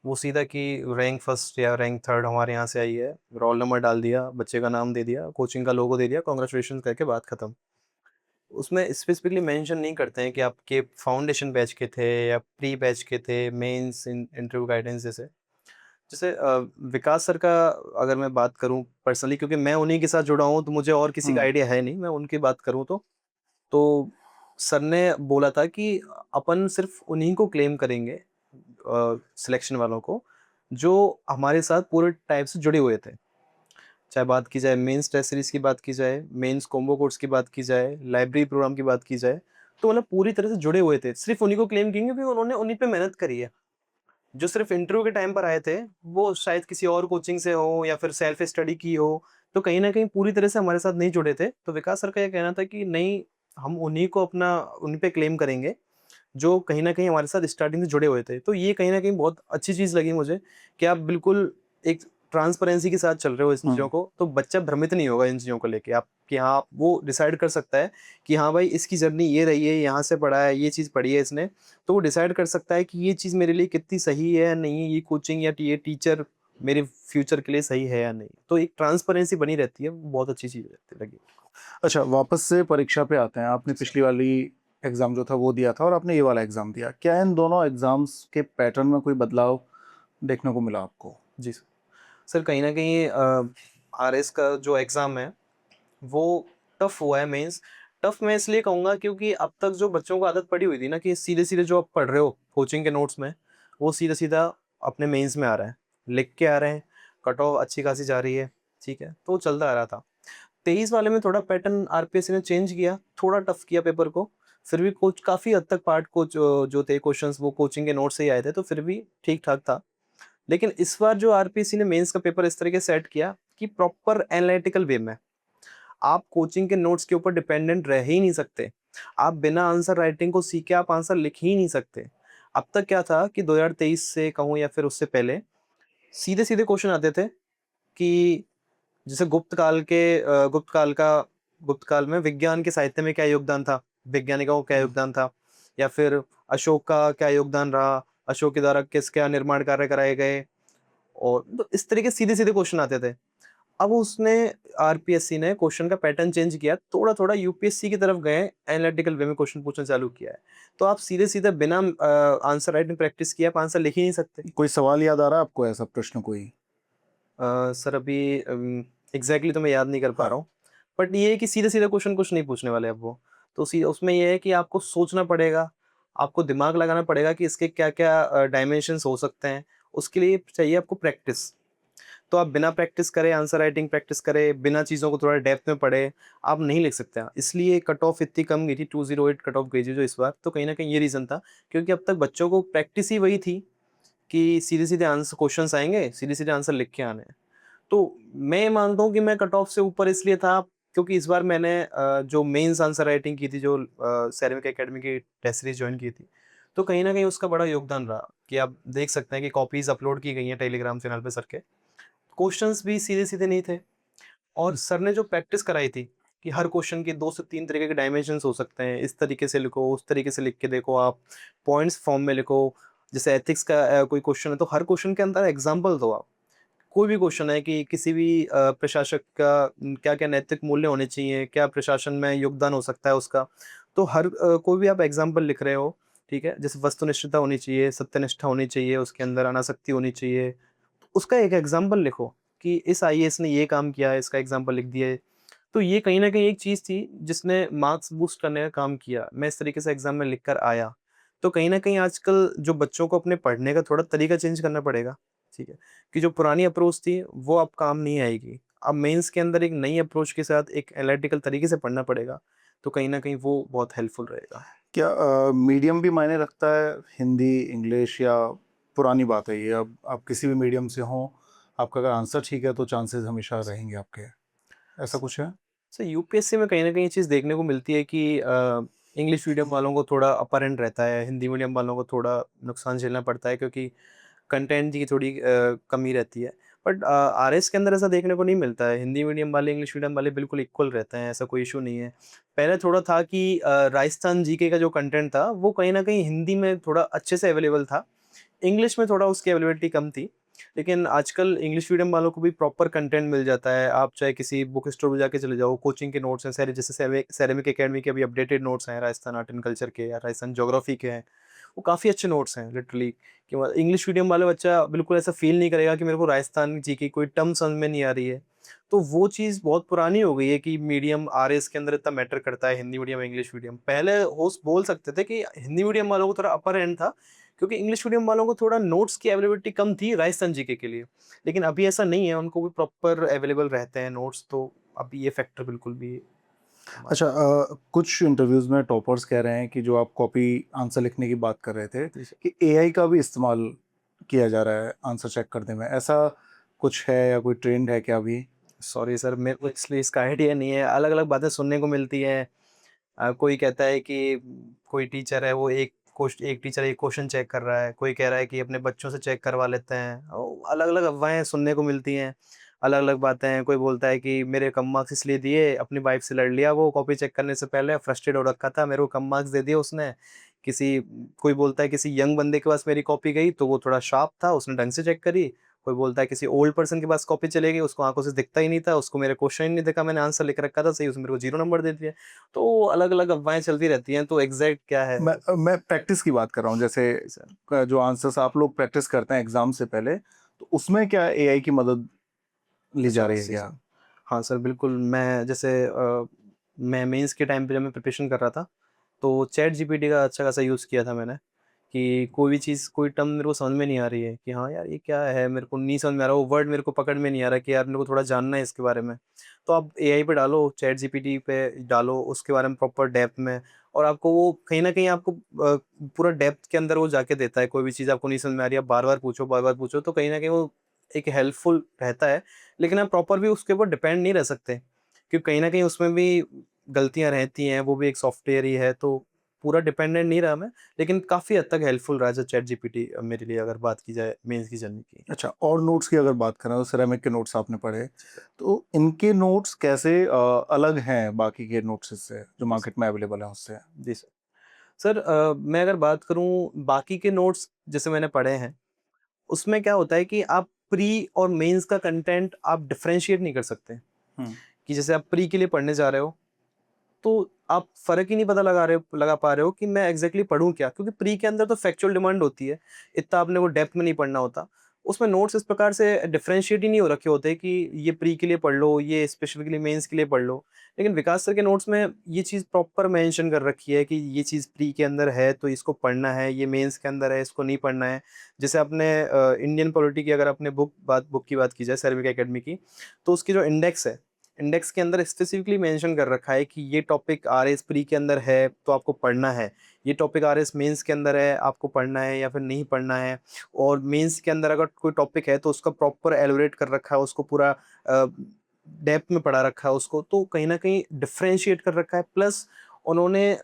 वो सीधा कि रैंक फर्स्ट या रैंक थर्ड हमारे यहाँ से आई है, रोल नंबर डाल दिया, बच्चे का नाम दे दिया, कोचिंग का लोगो दे दिया, कांग्रेचुलेशंस करके बात खत्म। उसमें स्पेसिफिकली मेंशन नहीं करते हैं कि आपके फाउंडेशन बैच के थे या प्री बैच के थे, मेंस इंटरव्यू गाइडेंस जैसे। जैसे विकास सर का अगर मैं बात करूँ पर्सनली, क्योंकि मैं उन्हीं के साथ जुड़ा हूँ तो मुझे और किसी का हुँ। आइडिया है नहीं, मैं उनकी बात करूँ तो सर ने बोला था कि अपन सिर्फ उन्हीं को क्लेम करेंगे, सिलेक्शन वालों को, जो हमारे साथ पूरे टाइप से जुड़े हुए थे। चाहे बात की जाए मेंस टेस्ट सीरीज़ की बात की जाए, मेंस कॉम्बो कोर्स की बात की जाए, लाइब्रेरी प्रोग्राम की बात की जाए, तो मतलब पूरी तरह से जुड़े हुए थे। सिर्फ उन्हीं को क्लेम किएँगे क्योंकि उन्होंने उन्हीं पे मेहनत करी है। जो सिर्फ इंटरव्यू के टाइम पर आए थे, वो शायद किसी और कोचिंग से हो या फिर सेल्फ स्टडी की हो, तो कहीं न कहीं पूरी तरह से हमारे साथ नहीं जुड़े थे। तो विकास सर का ये कहना था कि नहीं, हम उन्हीं को अपना उन्हीं पे क्लेम करेंगे, जो कहीं न कहीं हमारे साथ स्टार्टिंग से जुड़े हुए थे। तो ये कहीं न कहीं बहुत अच्छी चीज़ लगी मुझे कि आप बिल्कुल एक ट्रांसपेरेंसी के साथ चल रहे हो इन चीज़ों हुँ। को, तो बच्चा भ्रमित नहीं होगा इन चीज़ों को लेके। आप कि हाँ, वो डिसाइड कर सकता है कि हाँ भाई, इसकी जर्नी ये रही है, यहाँ से पढ़ा है, ये चीज़ पढ़ी है इसने, तो वो डिसाइड कर सकता है कि ये चीज़ मेरे लिए कितनी सही है या नहीं है, ये कोचिंग या ये टीचर मेरे फ्यूचर के लिए सही है या नहीं। तो एक ट्रांसपेरेंसी बनी रहती है, वो बहुत अच्छी चीज़ रहती लगी। अच्छा, वापस से परीक्षा पे आते हैं। आपने जी सर। पिछली वाली एग्ज़ाम जो था वो दिया था और आपने ये वाला एग्ज़ाम दिया। क्या इन दोनों एग्ज़ाम्स के पैटर्न में कोई बदलाव देखने को मिला आपको? जी सर। सर कहीं न कहीं आरएस का जो एग्ज़ाम है, वो टफ़ हुआ है मेंस। टफ़ मैं इसलिए कहूँगा क्योंकि अब तक जो बच्चों को आदत पड़ी हुई थी ना कि सीधे-सीधे जो आप पढ़ रहे हो कोचिंग के नोट्स में, वो सीधा-सीधा अपने मेंस में आ रहा है। लिख के आ रहे हैं, कट ऑफ अच्छी खासी जा रही है, ठीक है? तो वो चलता आ रहा था। 23 वाले में थोड़ा पैटर्न आरपीएससी ने चेंज किया, थोड़ा टफ किया पेपर को, फिर भी कोच काफ़ी हद तक पार्ट कोच जो थे क्वेश्चंस वो कोचिंग के नोट से ही आए थे, तो फिर भी ठीक-ठाक था। लेकिन इस बार जो आरपीएससी ने मेंस का पेपर इस तरीके से सेट किया कि प्रॉपर एनालिटिकल वे में, आप कोचिंग के नोट्स के ऊपर डिपेंडेंट रह ही नहीं सकते। आप बिना आंसर राइटिंग को सीखे आप आंसर लिख ही नहीं सकते। अब तक क्या था कि 2023 से कहूँ या फिर उससे पहले, सीधे-सीधे क्वेश्चन आते थे कि जैसे गुप्त काल में विज्ञान के साहित्य में क्या योगदान था? वैज्ञानिकों का क्या हम्म। योगदान था? या फिर अशोक का क्या योगदान रहा? अशोक के द्वारा किस क्या निर्माण कार्य कराए गए? और तो इस तरीके सीधे-सीधे क्वेश्चन आते थे। अब उसने आरपीएससी ने क्वेश्चन का पैटर्न चेंज किया, थोड़ा-थोड़ा यूपीएससी की तरफ गए, एनालिटिकल वे में क्वेश्चन पूछना चालू किया है। तो आप सीधे-सीधे बिना आंसर राइटिंग प्रैक्टिस किए आप आंसर लिख ही नहीं सकते। कोई सवाल याद आ रहा है आपको, ऐसा प्रश्न कोई? सर अभी एग्ज़ैक्टली तो मैं याद नहीं कर पा रहा हाँ। हूँ। बट ये है कि सीधे-सीधे क्वेश्चन कुछ नहीं पूछने वाले अब वो। तो सी उसमें ये है कि आपको सोचना पड़ेगा, आपको दिमाग लगाना पड़ेगा कि इसके क्या-क्या डायमेंशंस हो सकते हैं। उसके लिए चाहिए आपको प्रैक्टिस। तो आप बिना प्रैक्टिस करे, आंसर राइटिंग प्रैक्टिस करे, बिना चीज़ों को थोड़ा डेप्थ में पढ़े, आप नहीं लिख सकते। इसलिए कट ऑफ इतनी कम गई थी, 208 कट ऑफ गई थी जो इस बार, तो कहीं न कहीं ये रीज़न था, क्योंकि अब तक बच्चों को प्रैक्टिस ही वही थी कि सीधे-सीधे आंसर क्वेश्चन्स आएँगे, सीधे-सीधे आंसर लिख के आने हैं। तो मैं ये मानता हूँ कि मैं कट ऑफ से ऊपर इसलिए था क्योंकि इस बार मैंने जो मेंस आंसर राइटिंग की थी, जो सेरेमिक एकेडमी की टेस्ट सीरीज़ जॉइन की थी, तो कहीं न कहीं उसका बड़ा योगदान रहा कि आप देख सकते हैं कि कॉपीज़ अपलोड की गई हैं टेलीग्राम चैनल पे सर के। क्वेश्चंस भी सीधे-सीधे नहीं थे और सर ने जो प्रैक्टिस कराई थी कि हर क्वेश्चन के 2 से 3 तरीके के डायमेंशंस हो सकते हैं, इस तरीके से लिखो, उस तरीके से लिख के देखो आप, पॉइंट्स फॉर्म में लिखो। जैसे एथिक्स का कोई क्वेश्चन है तो हर क्वेश्चन के अंदर एग्जांपल दो आप। कोई भी क्वेश्चन है कि किसी भी प्रशासक का क्या-क्या नैतिक मूल्य होने चाहिए, क्या प्रशासन में योगदान हो सकता है उसका। तो हर कोई भी आप एग्जांपल लिख रहे हो, ठीक है? जैसे वस्तुनिष्ठता होनी चाहिए, सत्यनिष्ठा होनी चाहिए, उसके अंदर अनासक्ति होनी चाहिए। उसका एक एग्जांपल लिखो कि इस आईएएस ने ये काम किया है, इसका एग्जांपल लिख दिए। तो ये कहीं न कहीं एक चीज़ थी जिसने मार्क्स बूस्ट करने का काम किया। मैं इस तरीके से एग्ज़ाम में लिख कर आया। तो कहीं न कहीं आजकल जो बच्चों को अपने पढ़ने का थोड़ा तरीका चेंज करना पड़ेगा, ठीक है? कि जो पुरानी अप्रोच थी वो अब काम नहीं आएगी। अब मेंस के अंदर एक नई अप्रोच के साथ एक एनालिटिकल तरीके से पढ़ना पड़ेगा। तो कहीं न कहीं वो बहुत हेल्पफुल रहेगा। क्या मीडियम भी मायने रखता है? हिंदी, इंग्लिश, या पुरानी बात है ये, अब आप किसी भी मीडियम से हों, आपका अगर आंसर ठीक है तो चांसेस हमेशा रहेंगे आपके, ऐसा कुछ है? सर यूपीएससी में कहीं न कहीं ये चीज़ देखने को मिलती है कि इंग्लिश मीडियम वालों को थोड़ा अपर हैंड रहता है, हिंदी मीडियम वालों को थोड़ा नुकसान झेलना पड़ता है क्योंकि कंटेंट की थोड़ी कमी रहती है। बट आरएस के अंदर ऐसा देखने को नहीं मिलता है, हिंदी मीडियम वाले, इंग्लिश मीडियम वाले बिल्कुल इक्वल रहते हैं, ऐसा कोई इश्यू नहीं है। पहले थोड़ा था कि राजस्थान जीके का जो कंटेंट था, वो कहीं न कहीं हिंदी में थोड़ा अच्छे से अवेलेबल था, इंग्लिश में थोड़ा उसकी अवेलेबिलिटी कम थी। लेकिन आजकल इंग्लिश मीडियम वालों को भी प्रॉपर कंटेंट मिल जाता है। आप चाहे किसी बुक स्टोर में जाके चले जाओ, कोचिंग के नोट्स हैं सारे, जैसे सेरेमिक एकेडमी के अभी अपडेटेड नोट्स हैं, राजस्थान आर्ट एंड कल्चर के या राजस्थान ज्योग्राफी के हैं। वो काफ़ी अच्छे नोट्स हैं लिटरली कि इंग्लिश मीडियम वाला बच्चा बिल्कुल ऐसा फ़ील नहीं करेगा कि मेरे को राजस्थान जी की कोई टर्म समझ में नहीं आ रही है। तो वो चीज़ बहुत पुरानी हो गई है कि मीडियम आरएस के अंदर इतना मैटर करता है, हिंदी मीडियम, इंग्लिश मीडियम। पहले होस्ट बोल सकते थे कि हिंदी मीडियम वालों को थोड़ा अपर हैंड था क्योंकि इंग्लिश मीडियम वालों को थोड़ा नोट्स की अवेलेबिलिटी कम थी राजस्थान जीके के लिए। लेकिन अभी ऐसा नहीं है, उनको भी प्रॉपर अवेलेबल रहते हैं नोट्स, तो अभी ये फैक्टर बिल्कुल भी अच्छा, मानता कुछ इंटरव्यूज़ में टॉपर्स कह रहे हैं कि जो आप कॉपी आंसर लिखने की बात कर रहे थे, हूँ। जी कि एआई का भी इस्तेमाल किया जा रहा है आंसर चेक करने में, ऐसा कुछ है या कोई ट्रेंड है क्या अभी? सॉरी सर, मेरे को इसलिए इसका आइडिया नहीं है। अलग-अलग बातें सुनने को मिलती हैं। कोई कहता है कि कोई टीचर है वो एक टीचर एक क्वेश्चन चेक कर रहा है, कोई कह रहा है कि अपने बच्चों से चेक करवा लेते हैं। अलग-अलग अफ़वाहें सुनने को मिलती हैं, अलग-अलग बातें हैं। कोई बोलता है कि मेरे कम मार्क्स इसलिए दिए, अपनी वाइफ़ से लड़ लिया वो कॉपी चेक करने से पहले, फ्रस्ट्रेट हो रखा था, मेरे को कम मार्क्स दे दिए उसने। किसी कोई बोलता है किसी यंग बंदे के पास मेरी कॉपी गई तो वो थोड़ा शार्प था, उसने ढंग से चेक करी। कोई बोलता है किसी ओल्ड पर्सन के पास कॉपी चली गई, उसको आँखों से दिखता ही नहीं था, उसको मेरे क्वेश्चन ही नहीं दिखा, मैंने आंसर लिख रखा था सही, उसने मेरे को 0 नंबर दे दिया। तो अलग-अलग अफ़वाहें चलती रहती हैं, तो एग्ज़ैक्ट क्या है? मैं प्रैक्टिस की बात कर रहा हूँ, जैसे जी सर। जो आंसर्स आप लोग प्रैक्टिस करते हैं एग्ज़ाम से पहले, तो उसमें क्या एआई की मदद ली जा अच्छा, रही है सही क्या? सर। हाँ सर, बिल्कुल मैं जैसे मैं मेंस के टाइम पे जब मैं प्रिपरेशन कर रहा था, तो चैट जीपीटी का अच्छा खासा यूज़ किया था मैंने, कि कोई भी चीज़, कोई टर्म मेरे को समझ में नहीं आ रही है कि हाँ यार ये क्या है, मेरे को नहीं समझ में आ रहा, वो वर्ड मेरे को पकड़ में नहीं आ रहा कि यार मेरे को थोड़ा जानना है इसके बारे में। तो आप एआई पे डालो, चैट जीपीटी पे डालो, उसके बारे में प्रॉपर डेप्थ में, और आपको वो कहीं न कहीं आपको पूरा डेप्थ के अंदर वो जाके देता है। कोई भी चीज़ आपको नहीं समझ में आ रही है, आप बार-बार पूछो, तो कहीं न कहीं वो एक हेल्पफुल रहता है। लेकिन आप प्रॉपर भी उसके ऊपर डिपेंड नहीं रह सकते, क्योंकि कहीं न कहीं उसमें भी गलतियाँ रहती हैं, वो भी एक सॉफ्टवेयर ही है, तो पूरा डिपेंडेंट नहीं रहा मैं। लेकिन काफ़ी हद तक हेल्पफुल रहा, जो चैट जीपीटी मेरे लिए, अगर बात की जाए मेंस की जर्नी की। अच्छा, और नोट्स की अगर बात करें तो सिरेमिक के नोट्स आपने पढ़े, जी सर। तो इनके नोट्स कैसे अलग हैं बाकी के नोट्स से जो जी सर। मार्केट में अवेलेबल हैं उससे? जी सर। सर मैं अगर बात करूँ बाकी के नोट्स जैसे मैंने पढ़े हैं, उसमें क्या होता है कि आप प्री और मेंस का कंटेंट आप डिफरेंशिएट नहीं कर सकते। हुँ, कि जैसे आप प्री के लिए पढ़ने जा रहे हो, तो आप फ़र्क ही नहीं पता लगा पा रहे हो कि मैं एग्ज़ैक्टली पढ़ूँ क्या? क्योंकि प्री के अंदर तो फैक्चुअल डिमांड होती है, इतना आपने वो डेप्थ में नहीं पढ़ना होता। उसमें नोट्स इस प्रकार से डिफरेंशिएट ही नहीं हो रखे होते कि ये प्री के लिए पढ़ लो, ये स्पेसिफिकली मेंस के लिए पढ़ लो। लेकिन विकास सर के नोट्स में ये चीज़ प्रॉपर मेंशन कर रखी है कि ये चीज़ प्री के अंदर है तो इसको पढ़ना है, ये मेंस के अंदर है इसको नहीं पढ़ना है। जैसे आपने इंडियन पॉलिटी की अगर आपने बुक की बात की जाए, सैनिक अकेडमी की, तो उसकी जो इंडेक्स है, इंडेक्स के अंदर स्पेसिफिकली मेंशन कर रखा है कि ये टॉपिक आरएस प्री के अंदर है तो आपको पढ़ना है, ये टॉपिक आरएस मेंस के अंदर है आपको पढ़ना है या फिर नहीं पढ़ना है। और मेंस के अंदर अगर कोई टॉपिक है तो उसका प्रॉपर एलोरेट कर रखा है, उसको पूरा डेप्थ में पढ़ा रखा है उसको, तो कहीं ना कहीं डिफ्रेंशिएट कर रखा है। प्लस उन्होंने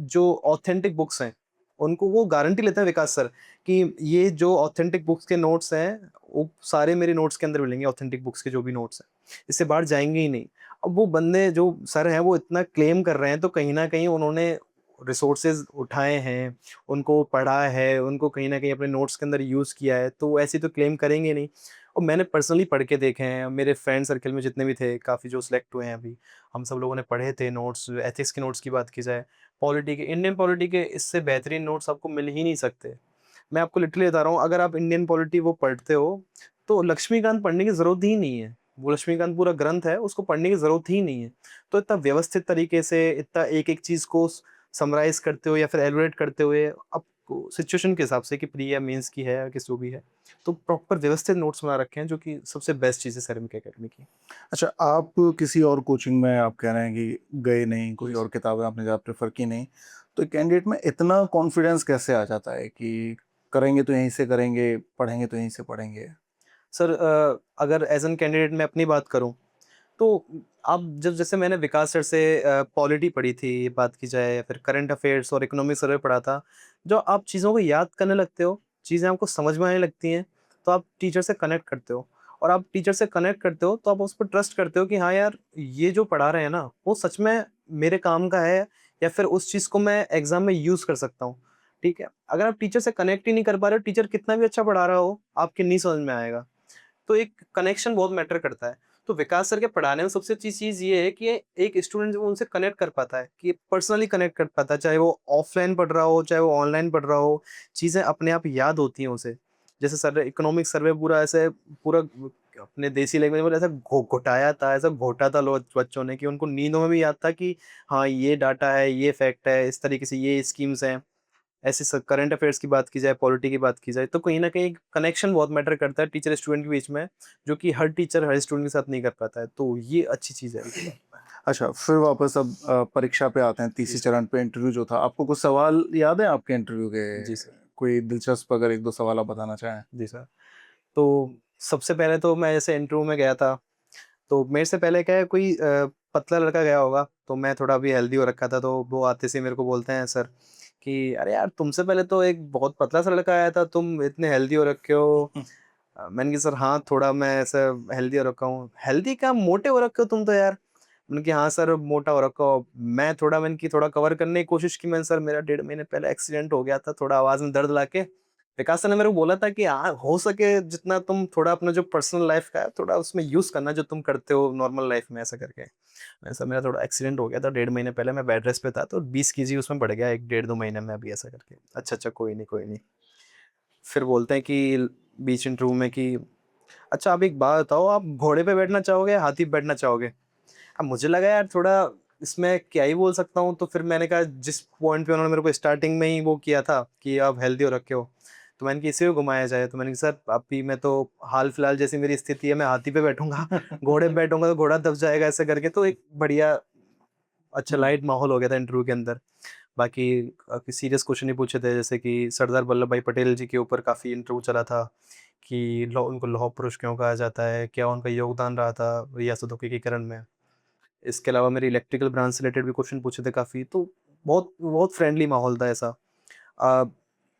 जो ऑथेंटिक बुक्स हैं उनको वो गारंटी लेते हैं विकास सर कि ये जो ऑथेंटिक बुक्स के नोट्स हैं वो सारे मेरे नोट्स के अंदर मिलेंगे, ऑथेंटिक बुक्स के जो भी नोट्स हैं इससे बाहर जाएँगे ही नहीं। अब वो बंदे जो सर हैं वो इतना क्लेम कर रहे हैं तो कहीं न कहीं उन्होंने रिसोर्सेज़ उठाए हैं, उनको पढ़ा है, उनको कहीं न कहीं अपने नोट्स के अंदर यूज़ किया है, तो ऐसे तो क्लेम करेंगे नहीं। और मैंने पर्सनली पढ़ के देखे हैं, मेरे फ्रेंड सर्कल में जितने भी थे, काफ़ी जो सिलेक्ट हुए हैं अभी, हम सब लोगों ने पढ़े थे नोट्स। एथिक्स के नोट्स की बात की जाए, पॉलिटी के, इंडियन पॉलिटी के इससे बेहतरीन नोट्स आपको मिल ही नहीं सकते। मैं आपको लिटरली बता रहा हूँ, अगर आप इंडियन पॉलिटी वो पढ़ते हो, तो लक्ष्मीकांत पढ़ने की ज़रूरत ही नहीं है। वो लक्ष्मीकांत पूरा ग्रंथ है, उसको पढ़ने की ज़रूरत ही नहीं है। तो इतना व्यवस्थित तरीके से, इतना एक-एक चीज़ को समराइज़ करते हुए या फिर एलाबोरेट करते हुए, आपको सिचुएशन के हिसाब से कि प्री या मेंस की है या किस जो भी है, तो प्रॉपर व्यवस्थित नोट्स बना रखे हैं, जो कि सबसे बेस्ट चीज़ है सैनिक अकेडमी की। अच्छा, आप किसी और कोचिंग में आप कह रहे हैं कि गए नहीं, कोई जी और सर। किताबें आपने ज़्यादा प्रेफ़र की नहीं, तो कैंडिडेट में इतना कॉन्फिडेंस कैसे आ जाता है कि करेंगे तो यहीं से करेंगे, पढ़ेंगे तो यहीं से पढ़ेंगे? सर अगर एज़ एन कैंडिडेट मैं अपनी बात करूँ, तो आप जब, जैसे मैंने विकास सर से पॉलिटी पढ़ी थी, बात की जाए, या फिर करंट अफेयर्स और इकोनॉमिक सर्वे पढ़ा था, जो आप चीज़ों को याद करने लगते हो, चीज़ें आपको समझ में आने लगती हैं, तो आप टीचर से कनेक्ट करते हो। और आप टीचर से कनेक्ट करते हो, तो आप उस पर ट्रस्ट करते हो कि हाँ यार, ये जो पढ़ा रहे हैं ना, वो सच में मेरे काम का है, या फिर उस चीज़ को मैं एग्ज़ाम में यूज़ कर सकता हूँ। ठीक है? अगर आप टीचर से कनेक्ट ही नहीं कर पा रहे हो, टीचर कितना भी अच्छा पढ़ा रहा हो, आपके नहीं समझ में आएगा। तो एक कनेक्शन बहुत मैटर करता है। तो विकास सर के पढ़ाने में सबसे अच्छी चीज़ ये है कि एक स्टूडेंट जब उनसे कनेक्ट कर पाता है, कि पर्सनली कनेक्ट कर पाता है, चाहे वो ऑफ़लाइन पढ़ रहा हो, चाहे वो ऑनलाइन पढ़ रहा हो, चीज़ें अपने आप याद होती हैं उसे। जैसे सर इकोनॉमिक सर्वे पूरा ऐसे, पूरा अपने देसी लैंग्वेज में ऐसा घोटाया था, ऐसा घोटा था लो बच्चों ने, कि उनको नींदों में भी याद था कि हाँ, ये डाटा है, ये फैक्ट है, इस तरीके से ये स्कीम्स हैं। ऐसे स करंट अफेयर्स की बात की जाए, पॉलिटी की बात की जाए, तो कहीं न कहीं कनेक्शन बहुत मैटर करता है टीचर स्टूडेंट के बीच में, जो कि हर टीचर हर स्टूडेंट के साथ नहीं कर पाता है। तो ये अच्छी चीज़ है इस बात में। अच्छा, फिर वापस अब परीक्षा पे आते हैं, जी तीसरे सर। चरण पे इंटरव्यू जो था, आपको कुछ सवाल याद है आपके इंटरव्यू के? जी सर। कोई दिलचस्प अगर 1-2 सवाल आप बताना चाहें? जी सर। तो सबसे पहले तो मैं जैसे इंटरव्यू में गया था, तो मेरे से पहले क्या है, कोई पतला लड़का गया होगा, तो मैं थोड़ा अभी हेल्दी हो रखा था, तो वो आते से मेरे को बोलते हैं सर कि अरे यार, तुमसे पहले तो एक बहुत पतला सा लड़का आया था, तुम इतने हेल्दी हो रखे हो। मैंने कहा सर हाँ, थोड़ा मैं ऐसा हेल्दी हो रखा हूँ। हेल्दी क्या, मोटे हो रखे हो तुम तो यार। मैंने कहा हाँ सर, मोटा हो रखा हूँ। मैं थोड़ा, मैंने की थोड़ा कवर करने की कोशिश की, मैंने सर मेरा 1.5 महीने पहले एक्सीडेंट हो गया था, थोड़ा आवाज़ में दर्द लाके। विकास सर ने मेरे को बोला था कि हाँ, हो सके जितना तुम थोड़ा अपना जो पर्सनल लाइफ़ का है, थोड़ा उसमें यूज़ करना, जो तुम करते हो नॉर्मल लाइफ़ में, ऐसा करके। मैंने सर मेरा थोड़ा एक्सीडेंट हो गया था 1.5 महीने पहले, मैं बेड रेस्ट पे था, तो 20 केजी उसमें बढ़ गया 1 डेढ़ 2 महीने में अभी, ऐसा करके। अच्छा, अच्छा, कोई नहीं, कोई नहीं। फिर बोलते हैं कि बीच इंटरव्यू में कि अच्छा, आप एक बात बताओ, आप घोड़े पे बैठना चाहोगे या हाथी पे बैठना चाहोगे? अब मुझे लगा यार थोड़ा इसमें क्या ही बोल सकता हूँ, तो फिर मैंने कहा जिस पॉइंट पे उन्होंने मेरे को स्टार्टिंग में ही वो किया था कि आप हेल्दी हो रखे हो, तो मैंने कि इसी को घुमाया जाए। तो मैंने कहा सर अभी मैं तो हाल फिलहाल जैसी मेरी स्थिति है, मैं हाथी पे बैठूंगा, घोड़े पे बैठूंगा तो घोड़ा दब जाएगा, ऐसे करके। तो एक बढ़िया अच्छा हुँ। लाइट माहौल हो गया था इंटरव्यू के अंदर। बाकी काफ़ी सीरियस क्वेश्चन ही पूछे थे, जैसे कि सरदार वल्लभ भाई पटेल जी के ऊपर काफ़ी इंटरव्यू चला था कि लौ उनको लौह पुरुष क्यों कहा जाता है? क्या उनका योगदान रहा था रियासतों के एकीकरण में? इसके अलावा मेरे इलेक्ट्रिकल ब्रांच से रिलेटेड भी क्वेश्चन पूछे थे काफ़ी, तो बहुत बहुत फ्रेंडली माहौल था ऐसा। अ,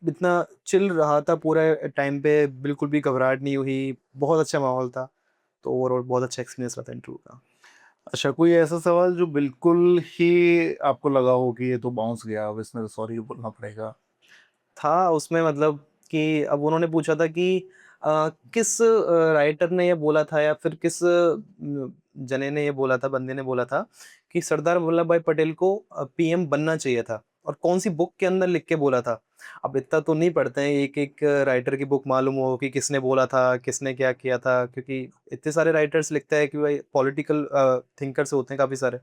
इतना चिल रहा था पूरे टाइम पे, बिल्कुल भी घबराहट नहीं हुई, बहुत अच्छा माहौल था। तो ओवरऑल बहुत अच्छा एक्सपीरियंस रहा था इंटरव्यू का। अच्छा, कोई ऐसा सवाल जो बिल्कुल ही आपको लगा हो कि ये तो बाउंस गया, अब इसमें तो सॉरी बोलना पड़ेगा? था उसमें मतलब कि अब उन्होंने पूछा था कि किस राइटर ने ये बोला था या फिर किस जने ने ये बोला था, बंदे ने बोला था कि सरदार वल्लभ भाई पटेल को पीएम बनना चाहिए था, और कौन सी बुक के अंदर लिख के बोला था। अब इतना तो नहीं पढ़ते हैं एक एक राइटर की बुक मालूम हो कि किसने बोला था, किसने क्या किया था, क्योंकि इतने सारे राइटर्स लिखते हैं कि भाई पॉलिटिकल थिंकर्स होते हैं काफ़ी सारे।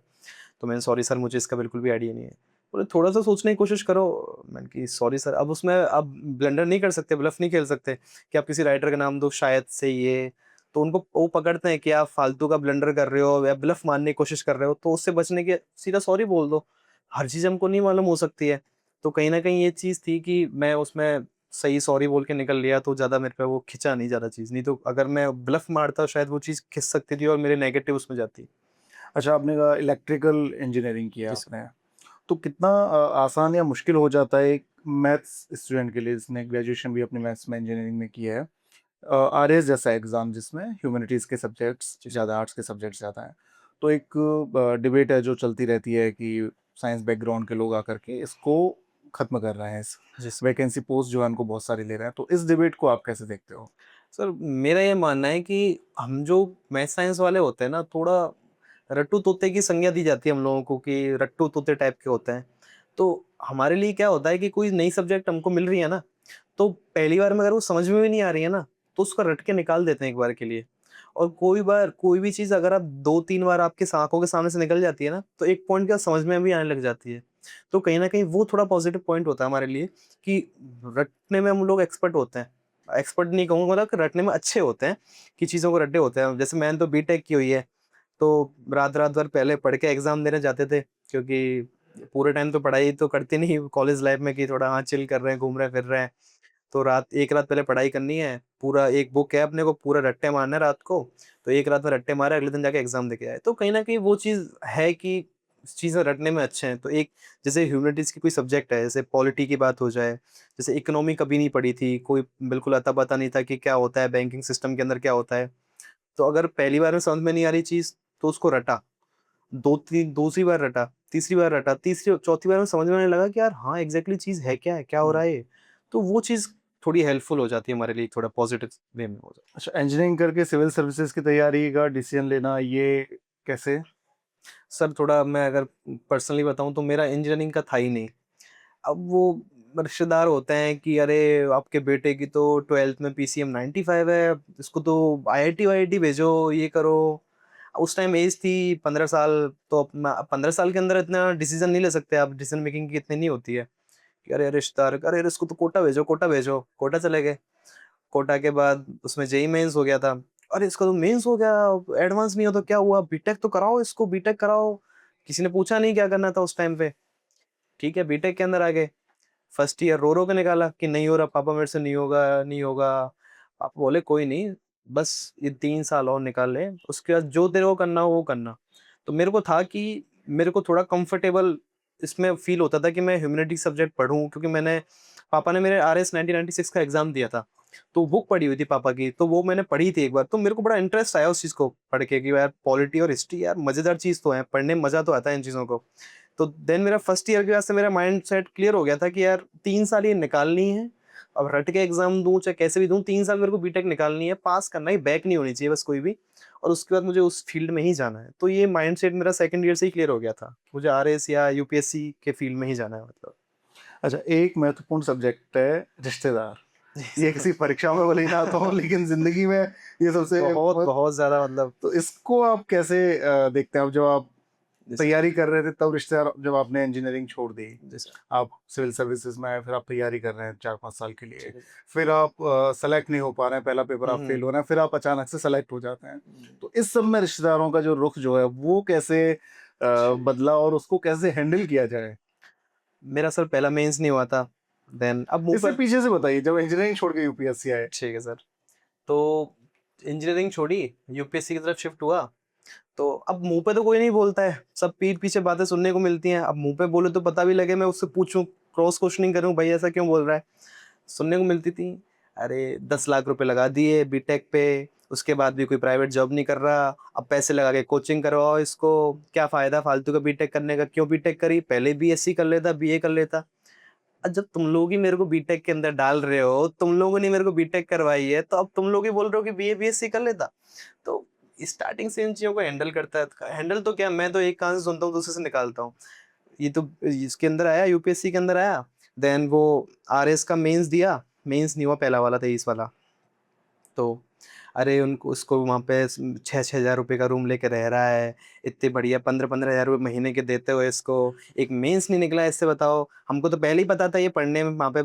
तो मैंने सॉरी सर मुझे इसका बिल्कुल भी आइडिया नहीं है। बोले थोड़ा-सा सोचने की कोशिश करो। मैंने कि सॉरी सर, अब उसमें आप ब्लंडर नहीं कर सकते, ब्लफ नहीं खेल सकते कि आप किसी राइटर का नाम दो शायद से ये, तो उनको वो पकड़ते हैं कि आप फालतू का ब्लंडर कर रहे हो या ब्लफ मारने की कोशिश कर रहे हो, तो उससे बचने के सीधा सॉरी बोल दो। हर चीज़ हमको नहीं मालूम हो सकती है। तो कहीं न कहीं ये चीज़ थी कि मैं उसमें सही सॉरी बोल के निकल लिया, तो ज़्यादा मेरे पे वो खिंचा नहीं ज़्यादा चीज़, नहीं तो अगर मैं ब्लफ मारता शायद वो चीज़ खिंच सकती थी और मेरे नेगेटिव उसमें जाती। अच्छा, आपने कहा इलेक्ट्रिकल इंजीनियरिंग किया जी सर। आपने, तो कितना आसान या मुश्किल हो जाता है एक मैथ्स स्टूडेंट के लिए जिसने ग्रेजुएशन भी अपनी मैथ्स में इंजीनियरिंग में की है, आरएस जैसा एग्ज़ाम जिसमें ह्यूमैनिटीज़ के सब्जेक्ट्स जी सर। ज़्यादा, आर्ट्स के सब्जेक्ट्स ज़्यादा हैं। तो एक डिबेट है जो चलती रहती है कि साइंस बैकग्राउंड के लोग आकर के इसको ख़त्म कर रहे हैं, इस जी सर। वैकेंसी पोस्ट जो है उनको बहुत सारी ले रहे हैं। तो इस डिबेट को आप कैसे देखते हो? सर मेरा ये मानना है कि हम जो मैथ साइंस वाले होते हैं ना, थोड़ा रट्टू तोते की संज्ञा दी जाती है हम लोगों को कि रट्टू तोते टाइप के होते हैं। तो हमारे लिए क्या होता है कि कोई नई सब्जेक्ट हमको मिल रही है ना, तो पहली बार में अगर वो समझ में भी नहीं आ रही है ना, तो उसको रट के निकाल देते हैं एक बार के लिए। और कोई बार कोई भी चीज़ अगर आप 2-3 बार आपके आँखों के सामने से निकल जाती है ना, तो एक पॉइंट के बाद समझ में भी आने लग जाती है। तो कहीं न कहीं वो थोड़ा पॉजिटिव पॉइंट होता है हमारे लिए कि रटने में हम लोग एक्सपर्ट होते हैं। एक्सपर्ट नहीं कहूँगा, मतलब कि रटने में अच्छे होते हैं, कि चीज़ों को रटे होते हैं। जैसे मैंने तो बीटेक की हुई है, तो रात-रात भर पहले पढ़ के एग्ज़ाम देने जाते थे, क्योंकि पूरे टाइम तो पढ़ाई तो करते नहीं कॉलेज लाइफ़ में कि थोड़ा हाँ, चिल कर रहे हैं, घूम रहे हैं, फिर रहे हैं। तो रात एक रात पहले पढ़ाई करनी है, पूरा एक बुक है अपने को, पूरा रट्टे मारना है रात को, तो एक रात में रट्टे मारे, अगले दिन जाके एग्ज़ाम देके आए। तो कहीं न कहीं वो चीज़ है कि चीज़ें रटने में अच्छे हैं। तो एक जैसे ह्यूमैनिटीज़ की कोई सब्जेक्ट है, जैसे पॉलिटी की बात हो जाए, जैसे इकोनॉमी कभी नहीं पढ़ी थी, कोई बिल्कुल अता-पता नहीं था कि क्या होता है, बैंकिंग सिस्टम के अंदर क्या होता है। तो अगर पहली बार में समझ में नहीं आ रही चीज़, तो उसको रटा, 2-3 दूसरी बार रटा, तीसरी बार रटा, तीसरी चौथी बार में समझ में आने लगा कि यार हाँ, एग्ज़ैक्टली चीज़ है क्या है? क्या हो हुँ। रहा है ये? तो वो चीज़ थोड़ी हेल्पफुल हो जाती है हमारे लिए, थोड़ा पॉज़िटिव वे में हो जाता है। अच्छा, इंजीनियरिंग करके सिविल सर्विसेज़ की तैयारी का डिसीज़न लेना ये कैसे? सर थोड़ा मैं अगर पर्सनली बताऊँ तो मेरा इंजीनियरिंग का था ही नहीं। अब वो रिश्तेदार होते हैं कि अरे आपके बेटे की तो 12th में पीसीएम 95 है, इसको तो आईआईटी वाईआईटी भेजो, ये करो। उस टाइम एज थी 15 साल, तो अपना 15 साल के अंदर इतना डिसीज़न नहीं ले सकते आप, डिसीज़न मेकिंग की इतनी नहीं होती है। कि अरे रिश्तेदार, अरे यार इसको तो कोटा भेजो, कोटा भेजो, कोटा चले गए। कोटा के बाद उसमें जेईई मेंस हो गया था। अरे इसका तो मेंस हो गया, एडवांस नहीं हो तो क्या हुआ? बीटेक तो कराओ इसको, बीटेक कराओ। किसी ने पूछा नहीं क्या करना था उस टाइम पे। ठीक है, बीटेक के अंदर आ गए। फर्स्ट ईयर रो-रो के निकाला कि नहीं हो रहा पापा, मेरे से नहीं होगा, नहीं होगा। पापा बोले कोई नहीं, बस ये 3 साल और निकाल ले, उसके बाद जो तेरे को करना हो वो करना। तो मेरे को था कि मेरे को थोड़ा कंफर्टेबल इसमें फ़ील होता था कि मैं ह्यूमैनिटीज़ सब्जेक्ट पढूँ, क्योंकि मैंने पापा ने मेरे आरएस 1996 का एग्ज़ाम दिया था। तो बुक पढ़ी हुई थी पापा की, तो वो मैंने पढ़ी थी एक बार, तो मेरे को बड़ा इंटरेस्ट आया उस चीज़ को पढ़ के कि यार पॉलिटी और हिस्ट्री यार मज़ेदार चीज़ तो है, पढ़ने में मज़ा तो आता है इन चीज़ों को। तो देन मेरा फर्स्ट ईयर के बाद से मेरा माइंडसेट क्लियर हो गया था कि यार 3 साल ये निकालनी है। अब रट के एग्ज़ाम दूँ चाहे कैसे भी दूँ, 3 साल मेरे को बीटेक निकालनी है, पास करना है, बैक नहीं होनी चाहिए बस कोई भी, और उसके बाद मुझे उस फील्ड में ही जाना है। तो ये माइंडसेट मेरा सेकंड ईयर से ही क्लियर हो गया था। मुझे आरएस या यूपीएससी के फील्ड में ही जाना है मतलब। अच्छा, एक महत्वपूर्ण सब्जेक्ट है रिश्तेदार। जी ये सर। किसी परीक्षा में भले ही ना आता हो लेकिन ज़िंदगी में ये सबसे बहुत, बहुत, बहुत ज़्यादा मतलब। तो इसको आप कैसे देखते हैं? अब जब आप जी सर। तैयारी कर रहे थे तब रिश्तेदार, जब आपने इंजीनियरिंग छोड़ दी, जी सर। आप सिविल सर्विसेज में आए, फिर आप तैयारी कर रहे हैं 4-5 साल के लिए, ठीक है। फिर आप सेलेक्ट नहीं हो पा रहे हैं, पहला पेपर हुँ, आप फेल हुँ। हो रहे हैं, फिर आप अचानक से सेलेक्ट हो जाते हैं। हुँ। तो इस सब में रिश्तेदारों का जो रुख जो है वो कैसे बदला और उसको कैसे हैंडल किया जाए? मेरा सर पहला मेंस नहीं हुआ था। देन अब मुँह इससे पर पीछे से बताइए, जब इंजीनियरिंग छोड़ के यूपीएससी आए। ठीक है सर। तो इंजीनियरिंग छोड़ी, यूपीएससी की तरफ शिफ्ट हुआ, तो अब मुँह पे तो कोई नहीं बोलता है, सब पीठ पीछे बातें सुनने को मिलती हैं। अब मुँह पे बोले तो पता भी लगे, मैं उससे पूछूँ, क्रॉस क्वेश्चनिंग करूँ, भई ऐसा क्यों बोल रहा है? सुनने को मिलती थी, अरे 10 लाख रुपए लगा दिए बीटेक पे, उसके बाद भी कोई प्राइवेट जॉब नहीं कर रहा, अब पैसे लगा के कोचिंग करवाओ इसको, क्या फ़ायदा फालतू का बीटेक करने का, क्यों बीटेक करी? पहले बीएससी कर लेता, बीए कर लेता। जब तुम लोग ही मेरे को बीटेक के अंदर डाल रहे हो, तुम लोगों ने मेरे को बीटेक करवाई है, तो अब तुम लोग ही बोल रहे हो कि बीए बीएससी कर लेता। तो स्टार्टिंग से इन चीज़ों को हैंडल करता है, हैंडल तो क्या, मैं तो एक कान से सुनता हूँ, दूसरे से निकालता हूँ। ये तो इसके अंदर आया, यूपीएससी के अंदर आया, देन वो आरएस का मेंस दिया, मेंस नहीं हुआ, पहला वाला 23 वाला। तो अरे उनको उसको वहाँ पे 6-6 हज़ार रुपए का रूम लेके रह रहा है, इतने बढ़िया 15-15 हज़ार रुपए महीने के देते हुए इसको, एक मेंस नहीं निकला इससे, बताओ। हमको तो पहले ही पता था ये पढ़ने में वहाँ पे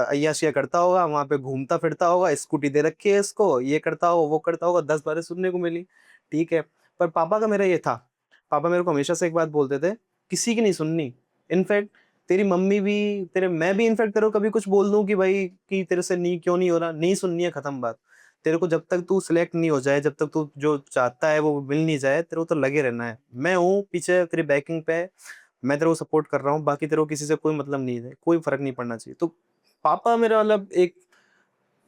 अय्याशियाँ करता होगा, वहाँ पे घूमता फिरता होगा, स्कूटी दे रखी है इसको, ये करता होगा, वो करता होगा, 10 बातें सुनने को मिली, ठीक है। पर पापा का मेरा ये था, पापा मेरे को हमेशा से एक बात बोलते थे, किसी की नहीं सुननी। इनफैक्ट तेरी मम्मी भी, तेरे मैं भी इनफैक्ट तेरे को कभी कुछ बोल दूँ कि भाई कि तेरे से नहीं क्यों नहीं हो रहा, नहीं सुननी है, खत्म बात। तेरे को जब तक तू सिलेक्ट नहीं हो जाए, जब तक तू जो चाहता है वो मिल नहीं जाए, तेरे को तो लगे रहना है। मैं हूँ पीछे तेरी बैकिंग पे, मैं तेरे को सपोर्ट कर रहा हूँ, बाकी तेरे को किसी से कोई मतलब नहीं है, कोई फ़र्क नहीं पड़ना चाहिए। तो पापा मेरा मतलब एक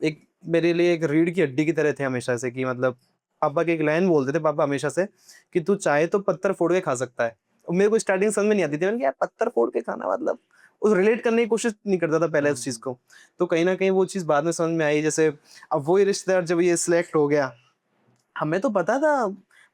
एक मेरे लिए एक रीढ़ की हड्डी की तरह थे हमेशा से, कि मतलब पापा की एक लाइन बोलते थे पापा हमेशा से, कि तू चाहे तो पत्थर फोड़ के खा सकता है। और मेरे को स्टार्टिंग समझ में नहीं आती थी, मैंने कहा यार पत्थर फोड़ के खाना मतलब, उस रिलेट करने की कोशिश नहीं करता था पहले उस चीज़ को। तो कहीं न कहीं वो चीज़ बाद में समझ में आई, जैसे अब वही रिश्तेदार जब ये सिलेक्ट हो गया, हमें तो पता था,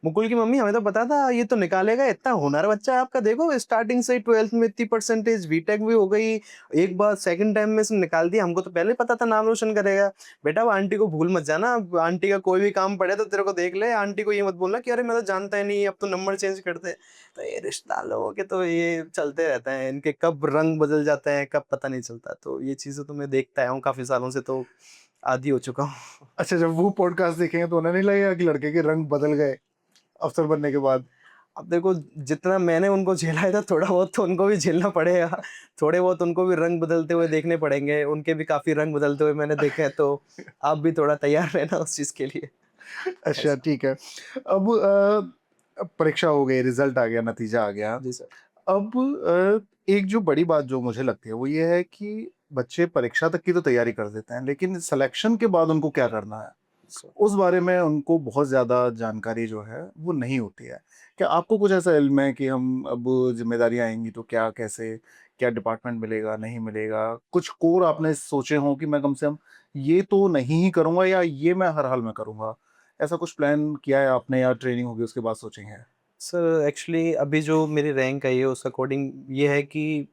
मुकुल की मम्मी हमें तो पता था ये तो निकालेगा, इतना होनहार बच्चा है आपका, देखो स्टार्टिंग से ही 12th में इतनी परसेंटेज, बीटेक भी हो गई, एक बार सेकंड टाइम में इसने निकाल दिया, हमको तो पहले ही पता था नाम रोशन करेगा। बेटा वो आंटी को भूल मत जाना, अब आंटी का कोई भी काम पड़े तो तेरे को देख ले, आंटी को ये मत बोलना कि अरे मैं तो जानता ही नहीं, अब तो नंबर चेंज कर दे। तो ये रिश्तेदार लोगों के तो ये चलते रहता है, इनके कब रंग बदल जाते हैं, कब पता नहीं चलता। तो ये चीज़ें तो मैं देखता आया हूँ काफ़ी सालों से, तो आदी हो चुका हूँ। अच्छा, जब वो पॉडकास्ट देखेंगे तो उन्हें नहीं लगेगा कि लड़के के रंग बदल गए अफसर बनने के बाद? अब देखो, जितना मैंने उनको झेला था, थोड़ा बहुत तो उनको भी झेलना पड़ेगा। थोड़े बहुत उनको भी रंग बदलते हुए देखने पड़ेंगे, उनके भी काफ़ी रंग बदलते हुए मैंने देखे हैं, तो आप भी थोड़ा तैयार रहना उस चीज़ के लिए। अच्छा, ऐसा। ठीक है। अब अब परीक्षा हो गई, रिजल्ट आ गया, नतीजा आ गया। जी सर। अब एक जो बड़ी बात जो मुझे लगती है वो ये है कि बच्चे परीक्षा तक की तो तैयारी कर देते हैं, लेकिन सिलेक्शन के बाद उनको क्या करना है, सर। उस बारे में उनको बहुत ज़्यादा जानकारी जो है वो नहीं होती है। क्या आपको कुछ ऐसा इल्म है कि हम अब ज़िम्मेदारियाँ आएँगी तो क्या, कैसे, क्या डिपार्टमेंट मिलेगा, नहीं मिलेगा? कुछ कोर आपने सोचे हों कि मैं कम से कम ये तो नहीं ही करूँगा या ये मैं हर हाल में करूँगा? ऐसा कुछ प्लान किया है आपने या ट्रेनिंग होगी उसके बाद सोचेंगे? सर एक्चुअली अभी जो मेरी रैंक आई है उस अकॉर्डिंग ये है कि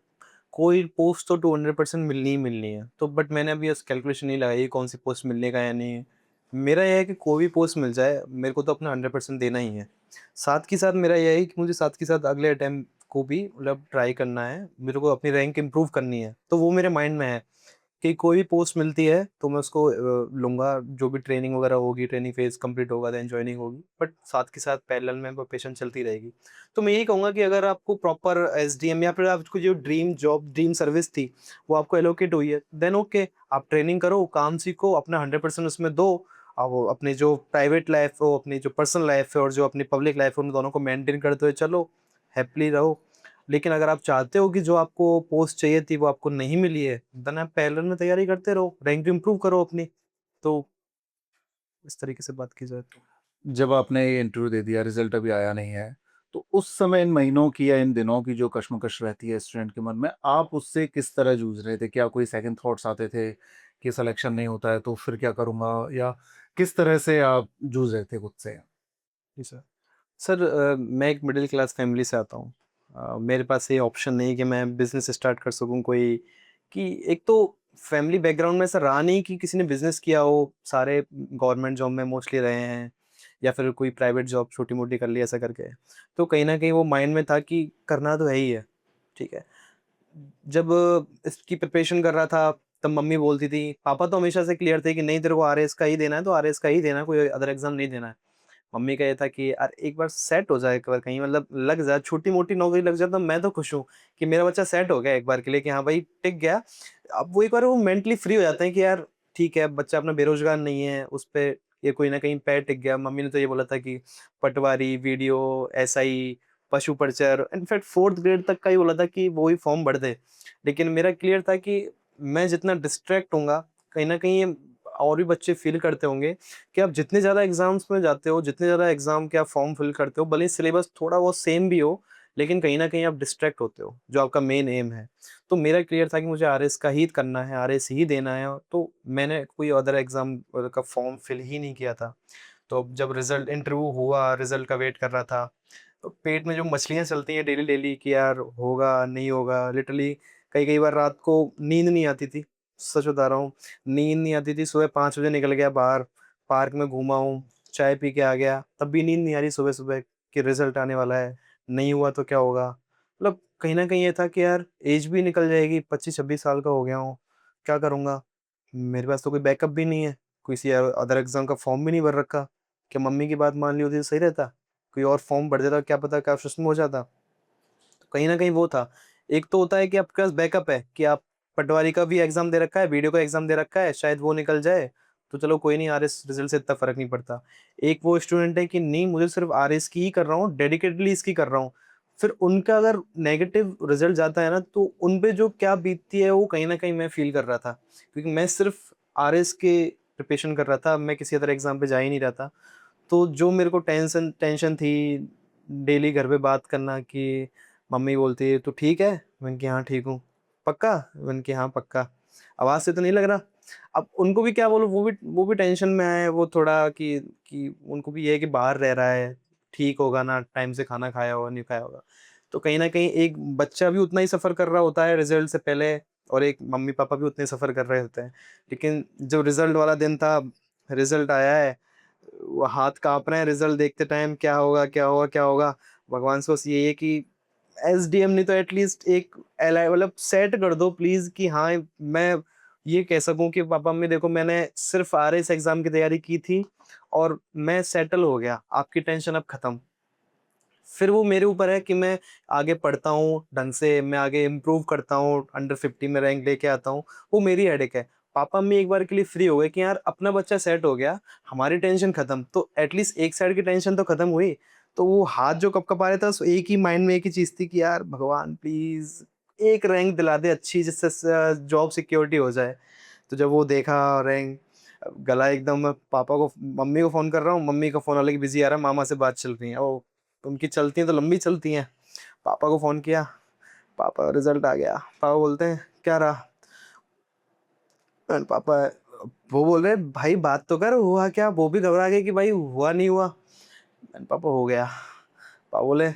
कोई पोस्ट तो 200% मिलनी ही मिलनी है। तो बट मैंने अभी ऐसे कैलकुलेशन नहीं लगाई कौन सी पोस्ट मिलने का या नहीं है। मेरा ये है कि कोई भी पोस्ट मिल जाए, मेरे को तो अपना 100% देना ही है। साथ के साथ मेरा ये है कि मुझे साथ के साथ अगले अटेम्प्ट को भी मतलब ट्राई करना है। मेरे को अपनी रैंक इम्प्रूव करनी है। तो वो मेरे माइंड में है कि कोई भी पोस्ट मिलती है तो मैं उसको लूँगा, जो भी ट्रेनिंग वगैरह होगी, ट्रेनिंग फेज़ कंप्लीट होगा, देन जॉइनिंग होगी। बट साथ के साथ पैरेलल में प्रिपरेशन चलती रहेगी। तो मैं यही कहूँगा कि अगर आपको प्रॉपर एसडीएम या फिर आपको जो ड्रीम जॉब, ड्रीम सर्विस थी, वो आपको एलोकेट हुई है, देन ओके, आप ट्रेनिंग करो, काम सीखो, अपना 100% उसमें दो। वो अपनी जो प्राइवेट लाइफ़ हो, अपनी जो पर्सनल लाइफ़ है और जो अपनी पब्लिक लाइफ़ है, उन दोनों को मेंटेन करते हुए चलो, हैपीली रहो। लेकिन अगर आप चाहते हो कि जो आपको पोस्ट चाहिए थी वो आपको नहीं मिली है, देन आप पैरेलल में तैयारी करते रहो, रैंक इम्प्रूव करो अपनी। तो इस तरीके से बात की जाए तो। जब आपने ये इंटरव्यू दे दिया, रिज़ल्ट अभी आया नहीं है, तो उस समय इन महीनों की या इन दिनों की जो कश्मकश रहती है स्टूडेंट के मन में, आप उससे किस तरह जूझ रहे थे? क्या कोई सेकंड थॉट्स आते थे कि सिलेक्शन नहीं होता है तो फिर क्या करूँगा? या किस तरह से आप जूझ रहे थे खुद से? जी सर। सर मैं एक मिडिल क्लास फैमिली से आता हूँ। मेरे पास ये ऑप्शन नहीं कि मैं बिज़नेस स्टार्ट कर सकूँ कोई, कि एक तो फैमिली बैकग्राउंड में ऐसा रहा नहीं कि किसी ने बिज़नेस किया हो, सारे गवर्नमेंट जॉब में मोस्टली रहे हैं, या फिर कोई प्राइवेट जॉब छोटी-मोटी कर ली ऐसा करके। तो कहीं न कहीं वो माइंड में था कि करना तो है ही है, ठीक है। जब इसकी प्रिपरेशन कर रहा था, तब मम्मी बोलती थी, पापा तो हमेशा से क्लियर थे कि नहीं तेरे को आरएएस का ही देना है तो आरएएस का ही देना है, कोई अदर एग्ज़ाम नहीं देना है। मम्मी का ये था कि यार एक बार सेट हो जाए, एक बार कहीं मतलब लग जाए, छोटी-मोटी नौकरी लग जाए तो मैं तो खुश हूँ कि मेरा बच्चा सेट हो गया एक बार के लिए कि हाँ भाई टिक गया। अब वो एक बार वो मेंटली फ्री हो जाते हैं कि यार ठीक है, बच्चा अपना बेरोज़गार नहीं है, उस पे ये कोई न कहीं पैर टिक गया। मम्मी ने तो ये बोला था कि पटवारी, वीडियो, एसआई, पशु परिचर, इनफैक्ट 4th ग्रेड तक का ही बोला था कि वो ही फॉर्म भर दे। लेकिन मेरा क्लियर था कि मैं जितना डिस्ट्रैक्ट होऊँगा, कहीं न कहीं ये और भी बच्चे फ़ील करते होंगे कि आप जितने ज़्यादा एग्ज़ाम्स में जाते हो, जितने ज़्यादा एग्ज़ाम के आप फ़ॉर्म फिल करते हो, भले ही सिलेबस थोड़ा बहुत सेम भी हो, लेकिन कहीं न कहीं आप डिस्ट्रैक्ट होते हो, जो आपका मेन एम है। तो मेरा क्लियर था कि मुझे आरएस का ही करना है, आरएस ही देना है, तो मैंने कोई अदर एग्ज़ाम का फ़ॉर्म फिल ही नहीं किया था। तो अब जब रिज़ल्ट इंटरव्यू हुआ, रिज़ल्ट का वेट कर रहा था, तो पेट में जो मछलियाँ चलती हैं डेली-डेली कि यार होगा, नहीं होगा, लिटरली कई-कई बार रात को नींद नहीं आती थी, सच बता रहा हूँ। नींद नहीं आती थी, सुबह 5 बजे निकल गया बाहर, पार्क में घूमा हूँ, चाय पी के आ गया, तब भी नींद नहीं आ रही सुबह-सुबह कि रिज़ल्ट आने वाला है, नहीं हुआ तो क्या होगा? मतलब कहीं न कहीं ये था कि यार ऐज भी निकल जाएगी, 25-26 साल का हो गया हूँ, क्या करूँगा? मेरे पास तो कोई बैकअप भी नहीं है, किसी अदर एग्ज़ाम का फॉर्म भी नहीं भर रखा। क्या मम्मी की बात मान ली होती तो सही रहता? कोई और फॉर्म भर देता, क्या पता क्या सिस्टम हो जाता? तो कहीं न कहीं वो था। एक तो होता है कि आपके पास बैकअप है कि आप पटवारी का भी एग्ज़ाम दे रखा है, वीडियो का एग्ज़ाम दे रखा है, शायद वो निकल जाए, तो चलो कोई नहीं, आरएस रिज़ल्ट से इतना फ़र्क नहीं पड़ता। एक वो स्टूडेंट है कि नहीं मुझे सिर्फ़ आरएस की ही कर रहा हूँ, डेडिकेटली इसकी कर रहा हूँ। फिर उनका अगर नेगेटिव रिज़ल्ट जाता है ना, तो उन पे जो क्या बीतती है वो कहीं न कहीं मैं फ़ील कर रहा था। क्योंकि मैं सिर्फ़ आरएस के प्रिपरेशन कर रहा था, मैं किसी अदर एग्ज़ाम पे जा ही नहीं रहा था। तो जो मेरे को टेंशन टेंशन थी, डेली घर पे बात करना कि मम्मी बोलती है, "तू ठीक है?" मैंने कहा, "हाँ, ठीक हूँ।" "पक्का?" मैंने कहा, "हाँ, पक्का।" आवाज़ से तो नहीं लग रहा। अब उनको भी क्या बोलूँ, वो भी टेंशन में है, वो थोड़ा कि उनको भी ये है कि बाहर रह रहा है, ठीक होगा ना, टाइम से खाना खाया होगा, नहीं खाया होगा। तो कहीं न कहीं एक बच्चा भी उतना ही सफ़र कर रहा होता है रिज़ल्ट से पहले, और एक मम्मी-पापा भी उतने सफ़र कर रहे होते हैं। लेकिन जो रिज़ल्ट वाला दिन था, रिज़ल्ट आया है, वो हाथ काँप रहे हैं रिज़ल्ट देखते टाइम, क्या होगा, क्या होगा, क्या होगा? भगवान से बस यही है कि एसडीएम नहीं तो एटलीस्ट एक एलआई मतलब सेट कर दो प्लीज़ कि हाँ, मैं ये कह सकूँ कि पापा-मम्मी देखो मैंने सिर्फ़ आरएस एग्ज़ाम की तैयारी की थी और मैं सेटल हो गया, आपकी टेंशन अब खत्म। फिर वो मेरे ऊपर है कि मैं आगे पढ़ता हूँ ढंग से, मैं आगे इम्प्रूव करता हूँ, अंडर 50 में रैंक लेके आता हूँ, वो मेरी हेडेक है। पापा-मम्मी एक बार के लिए फ्री हो गए कि यार अपना बच्चा सेट हो गया, हमारी टेंशन खत्म, तो एटलीस्ट एक साइड की टेंशन तो खत्म हुई। तो वो हाथ जो कँपकँपा रहा था, सो एक ही माइंड में एक ही चीज़ थी कि यार भगवान प्लीज़ एक रैंक दिला दे अच्छी, जिससे जॉब सिक्योरिटी हो जाए। तो जब वो देखा रैंक, गला एकदम, मैं पापा को मम्मी को फ़ोन कर रहा हूँ, मम्मी का फ़ोन अलग बिज़ी आ रहा है, मामा से बात चल रही है। ओ उनकी चलती हैं तो लंबी चलती हैं। पापा को फ़ोन किया, पापा रिज़ल्ट आ गया। पापा बोलते हैं, "क्या रहा?" पापा वो बोल रहे हैं, "भाई बात तो कर, हुआ क्या?" वो भी घबरा गए कि भाई हुआ नहीं हुआ। मैंने, "पापा हो गया।" पापा बोले,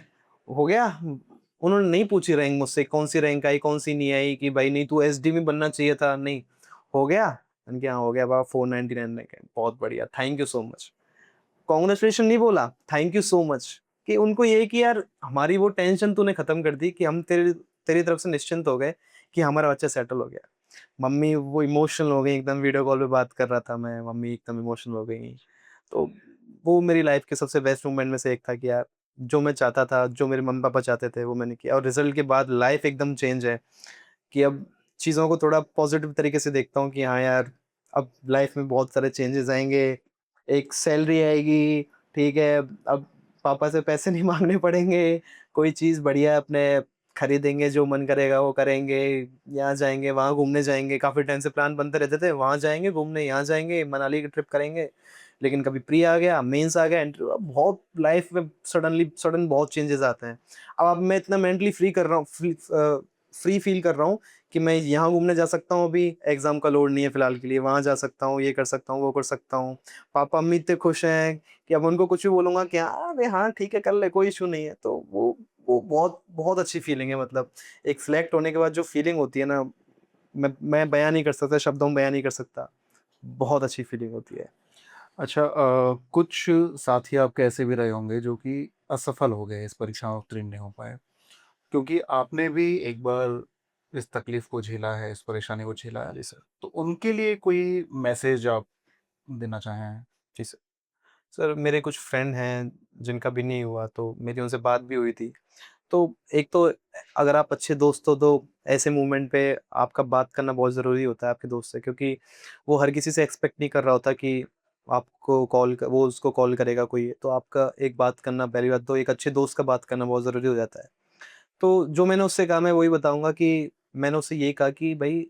"हो गया?" उन्होंने नहीं पूछी रैंक मुझसे, कौन-सी रैंक आई, कौन-सी नहीं आई, कि भाई नहीं तू एसडी में बनना चाहिए था, नहीं। "हो गया?" मैंने कहा, "हाँ, हो गया पापा, 499 रैंक है।" "बहुत बढ़िया, thank you so much." Congratulation नहीं बोला, थैंक यू सो मच, कि उनको ये है कि यार हमारी वो टेंशन तूने खत्म कर दी कि हम तेरी तेरी तरफ से निश्चिंत हो गए कि हमारा बच्चा सेटल हो गया। मम्मी वो इमोशनल हो गई एकदम, वीडियो कॉल पे बात कर रहा था मैं, मम्मी एकदम इमोशनल हो गई। तो वो मेरी लाइफ के सबसे बेस्ट मोमेंट में से एक था कि यार जो मैं चाहता था, जो मेरे मम्मी-पापा चाहते थे वो मैंने किया, और रिज़ल्ट के बाद लाइफ एकदम चेंज है कि अब चीज़ों को थोड़ा पॉज़िटिव तरीके से देखता हूँ कि हाँ यार, अब लाइफ में बहुत सारे चेंजेज़ आएँगे, एक सैलरी आएगी, ठीक है, अब पापा से पैसे नहीं माँगने पड़ेंगे, कोई चीज़ बढ़िया अपने खरीदेंगे, जो मन करेगा वो करेंगे, यहाँ जाएँगे, वहाँ घूमने जाएँगे, काफ़ी टाइम से प्लान बनते रहते थे, वहाँ जाएँगे घूमने, यहाँ जाएँगे, मनाली की ट्रिप करेंगे। लेकिन कभी प्री आ गया, मेंस आ गया, इंटरव्यू, अब बहुत लाइफ में सडन बहुत चेंजेज़ आते हैं। अब मैं इतना मेंटली फ्री कर रहा हूँ, फ्री फील कर रहा हूँ कि मैं यहाँ घूमने जा सकता हूँ, अभी एग्ज़ाम का लोड नहीं है फ़िलहाल के लिए, वहाँ जा सकता हूँ, ये कर सकता हूँ, वो कर सकता हूँ। पापा-मम्मी इतने खुश हैं कि अब उनको कुछ भी बोलूँगा कि हाँ, अरे हाँ, ठीक है, कर ले, कोई इश्यू नहीं है। तो वो बहुत बहुत अच्छी फीलिंग है, मतलब एक सेलेक्ट होने के बाद जो फीलिंग होती है ना, मैं बयाँ नहीं कर सकता, शब्दों में बयाँ नहीं कर सकता। बहुत अच्छी फीलिंग होती है। अच्छा, कुछ साथी आपके ऐसे भी रहे होंगे जो कि असफल हो गए, इस परीक्षा में उत्तीर्ण नहीं हो पाए, क्योंकि आपने भी एक बार इस तकलीफ को झेला है, इस परेशानी को झेला है, जी सर। तो उनके लिए कोई मैसेज आप देना चाहें? जी सर। सर मेरे कुछ फ्रेंड हैं जिनका भी नहीं हुआ, तो मेरी उनसे बात भी हुई थी। तो एक तो अगर आप अच्छे दोस्त हो तो ऐसे मोमेंट पे आपका बात करना बहुत ज़रूरी होता है आपके दोस्त से, क्योंकि वो हर किसी से एक्सपेक्ट नहीं कर रहा होता कि आपको वो उसको कॉल करेगा कोई। तो आपका एक बात करना, पहली बात तो एक अच्छे दोस्त का बात करना बहुत ज़रूरी हो जाता है। तो जो मैंने उससे कहा मैं वही बताऊँगा कि मैंने उससे ये कहा कि भई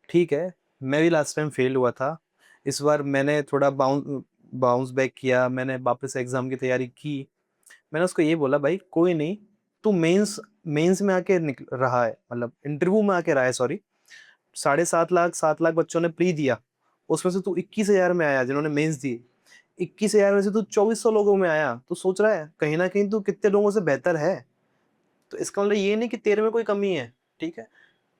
ठीक है, मैं भी लास्ट टाइम फेल हुआ था। इस बार मैंने थोड़ा बाउंस बैक किया, मैंने वापस एग्ज़ाम की तैयारी की। मैंने उसको ये बोला, भाई कोई नहीं, तू मेंस मेंस में आके निक रहा है, मतलब इंटरव्यू में आके रहा है, सॉरी। 7.5 लाख बच्चों ने प्री दिया, उसमें से तू 21,000 में आया जिन्होंने मेंस दी। 21,000 में से तू 2400 लोगों में आया, तू सोच रहा है कहीं न कहीं तू कितने लोगों से बेहतर है। तो इसका मतलब ये नहीं कि तेरे में कोई कमी है, ठीक है?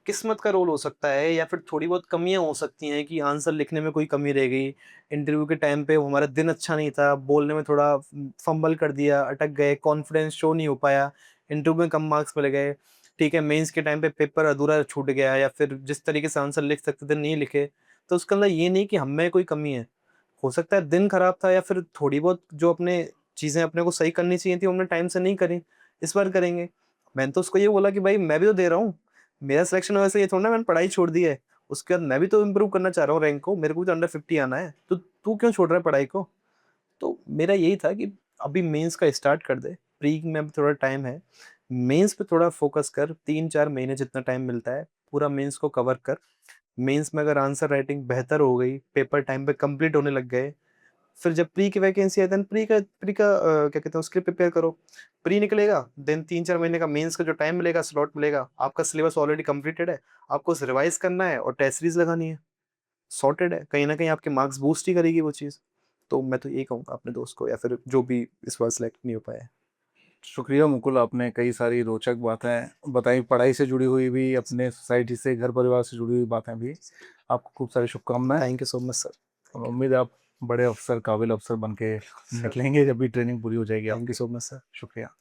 किस्मत का रोल हो सकता है या फिर थोड़ी बहुत कमियाँ हो सकती हैं कि आंसर लिखने में कोई कमी रह गई, इंटरव्यू के टाइम पे हमारा दिन अच्छा नहीं था, बोलने में थोड़ा फंबल कर दिया, अटक गए, कॉन्फिडेंस शो नहीं हो पाया, इंटरव्यू में कम मार्क्स मिल गए, ठीक है, मेंस के टाइम पे पेपर अधूरा छूट गया या फिर जिस तरीके से आंसर लिख सकते थे नहीं लिखे। तो उसका मतलब ये नहीं कि हम में कोई कमी है। हो सकता है दिन खराब था या फिर थोड़ी बहुत जो अपने चीज़ें अपने को सही करनी चाहिए थी, हमने टाइम से नहीं करी, इस बार करेंगे। मैंने तो उसको ये बोला कि भाई मैं भी तो दे रहा हूँ। मेरा सिलेक्शन वैसे ये थोड़ा ना मैंने पढ़ाई छोड़ दी है। उसके बाद मैं भी तो इम्प्रूव करना चाह रहा हूँ रैंक को, मेरे को भी तो अंडर 50 आना है। तो तू क्यों छोड़ रहा है पढ़ाई को? तो मेरा यही था कि अभी मेंस का स्टार्ट कर दे, प्री में अभी थोड़ा टाइम है। मेंस पे थोड़ा फोकस कर, 3-4 महीने जितना टाइम मिलता है, पूरा मेंस को कवर कर। मेंस में अगर आंसर राइटिंग बेहतर हो गई, पेपर टाइम पे कंप्लीट होने लग गए, फिर जब प्री की वैकेंसी है देन प्री का क्या कहते हैं उसके लिए प्रिपेयर करो। प्री निकलेगा देन 3-4 महीने का मेंस का जो टाइम मिलेगा, स्लॉट मिलेगा, आपका सिलेबस ऑलरेडी कंप्लीटेड है, आपको बस रिवाइज़ करना है और टेस्ट सीरीज़ लगानी है, सॉर्टेड है। कहीं न कहीं आपके मार्क्स बूस्ट ही करेगी वो चीज़। तो मैं तो यही कहूँगा अपने दोस्त को या फिर जो भी इस बार सेलेक्ट नहीं हो पाया है। शुक्रिया मुकुल, आपने कई सारी रोचक बातें बताई, पढ़ाई से जुड़ी हुई भी, अपने सोसाइटी से, घर परिवार से जुड़ी हुई बातें भी। आपको खूब सारी शुभकामनाएँ, thank you so much sir. और थैंक यू। उम्मीद है आप बड़े अफ़सर, काबिल अफ़सर बन के सर, निकलेंगे जब भी ट्रेनिंग पूरी हो जाएगी थैंक यू आपकी। So much sir. शुक्रिया।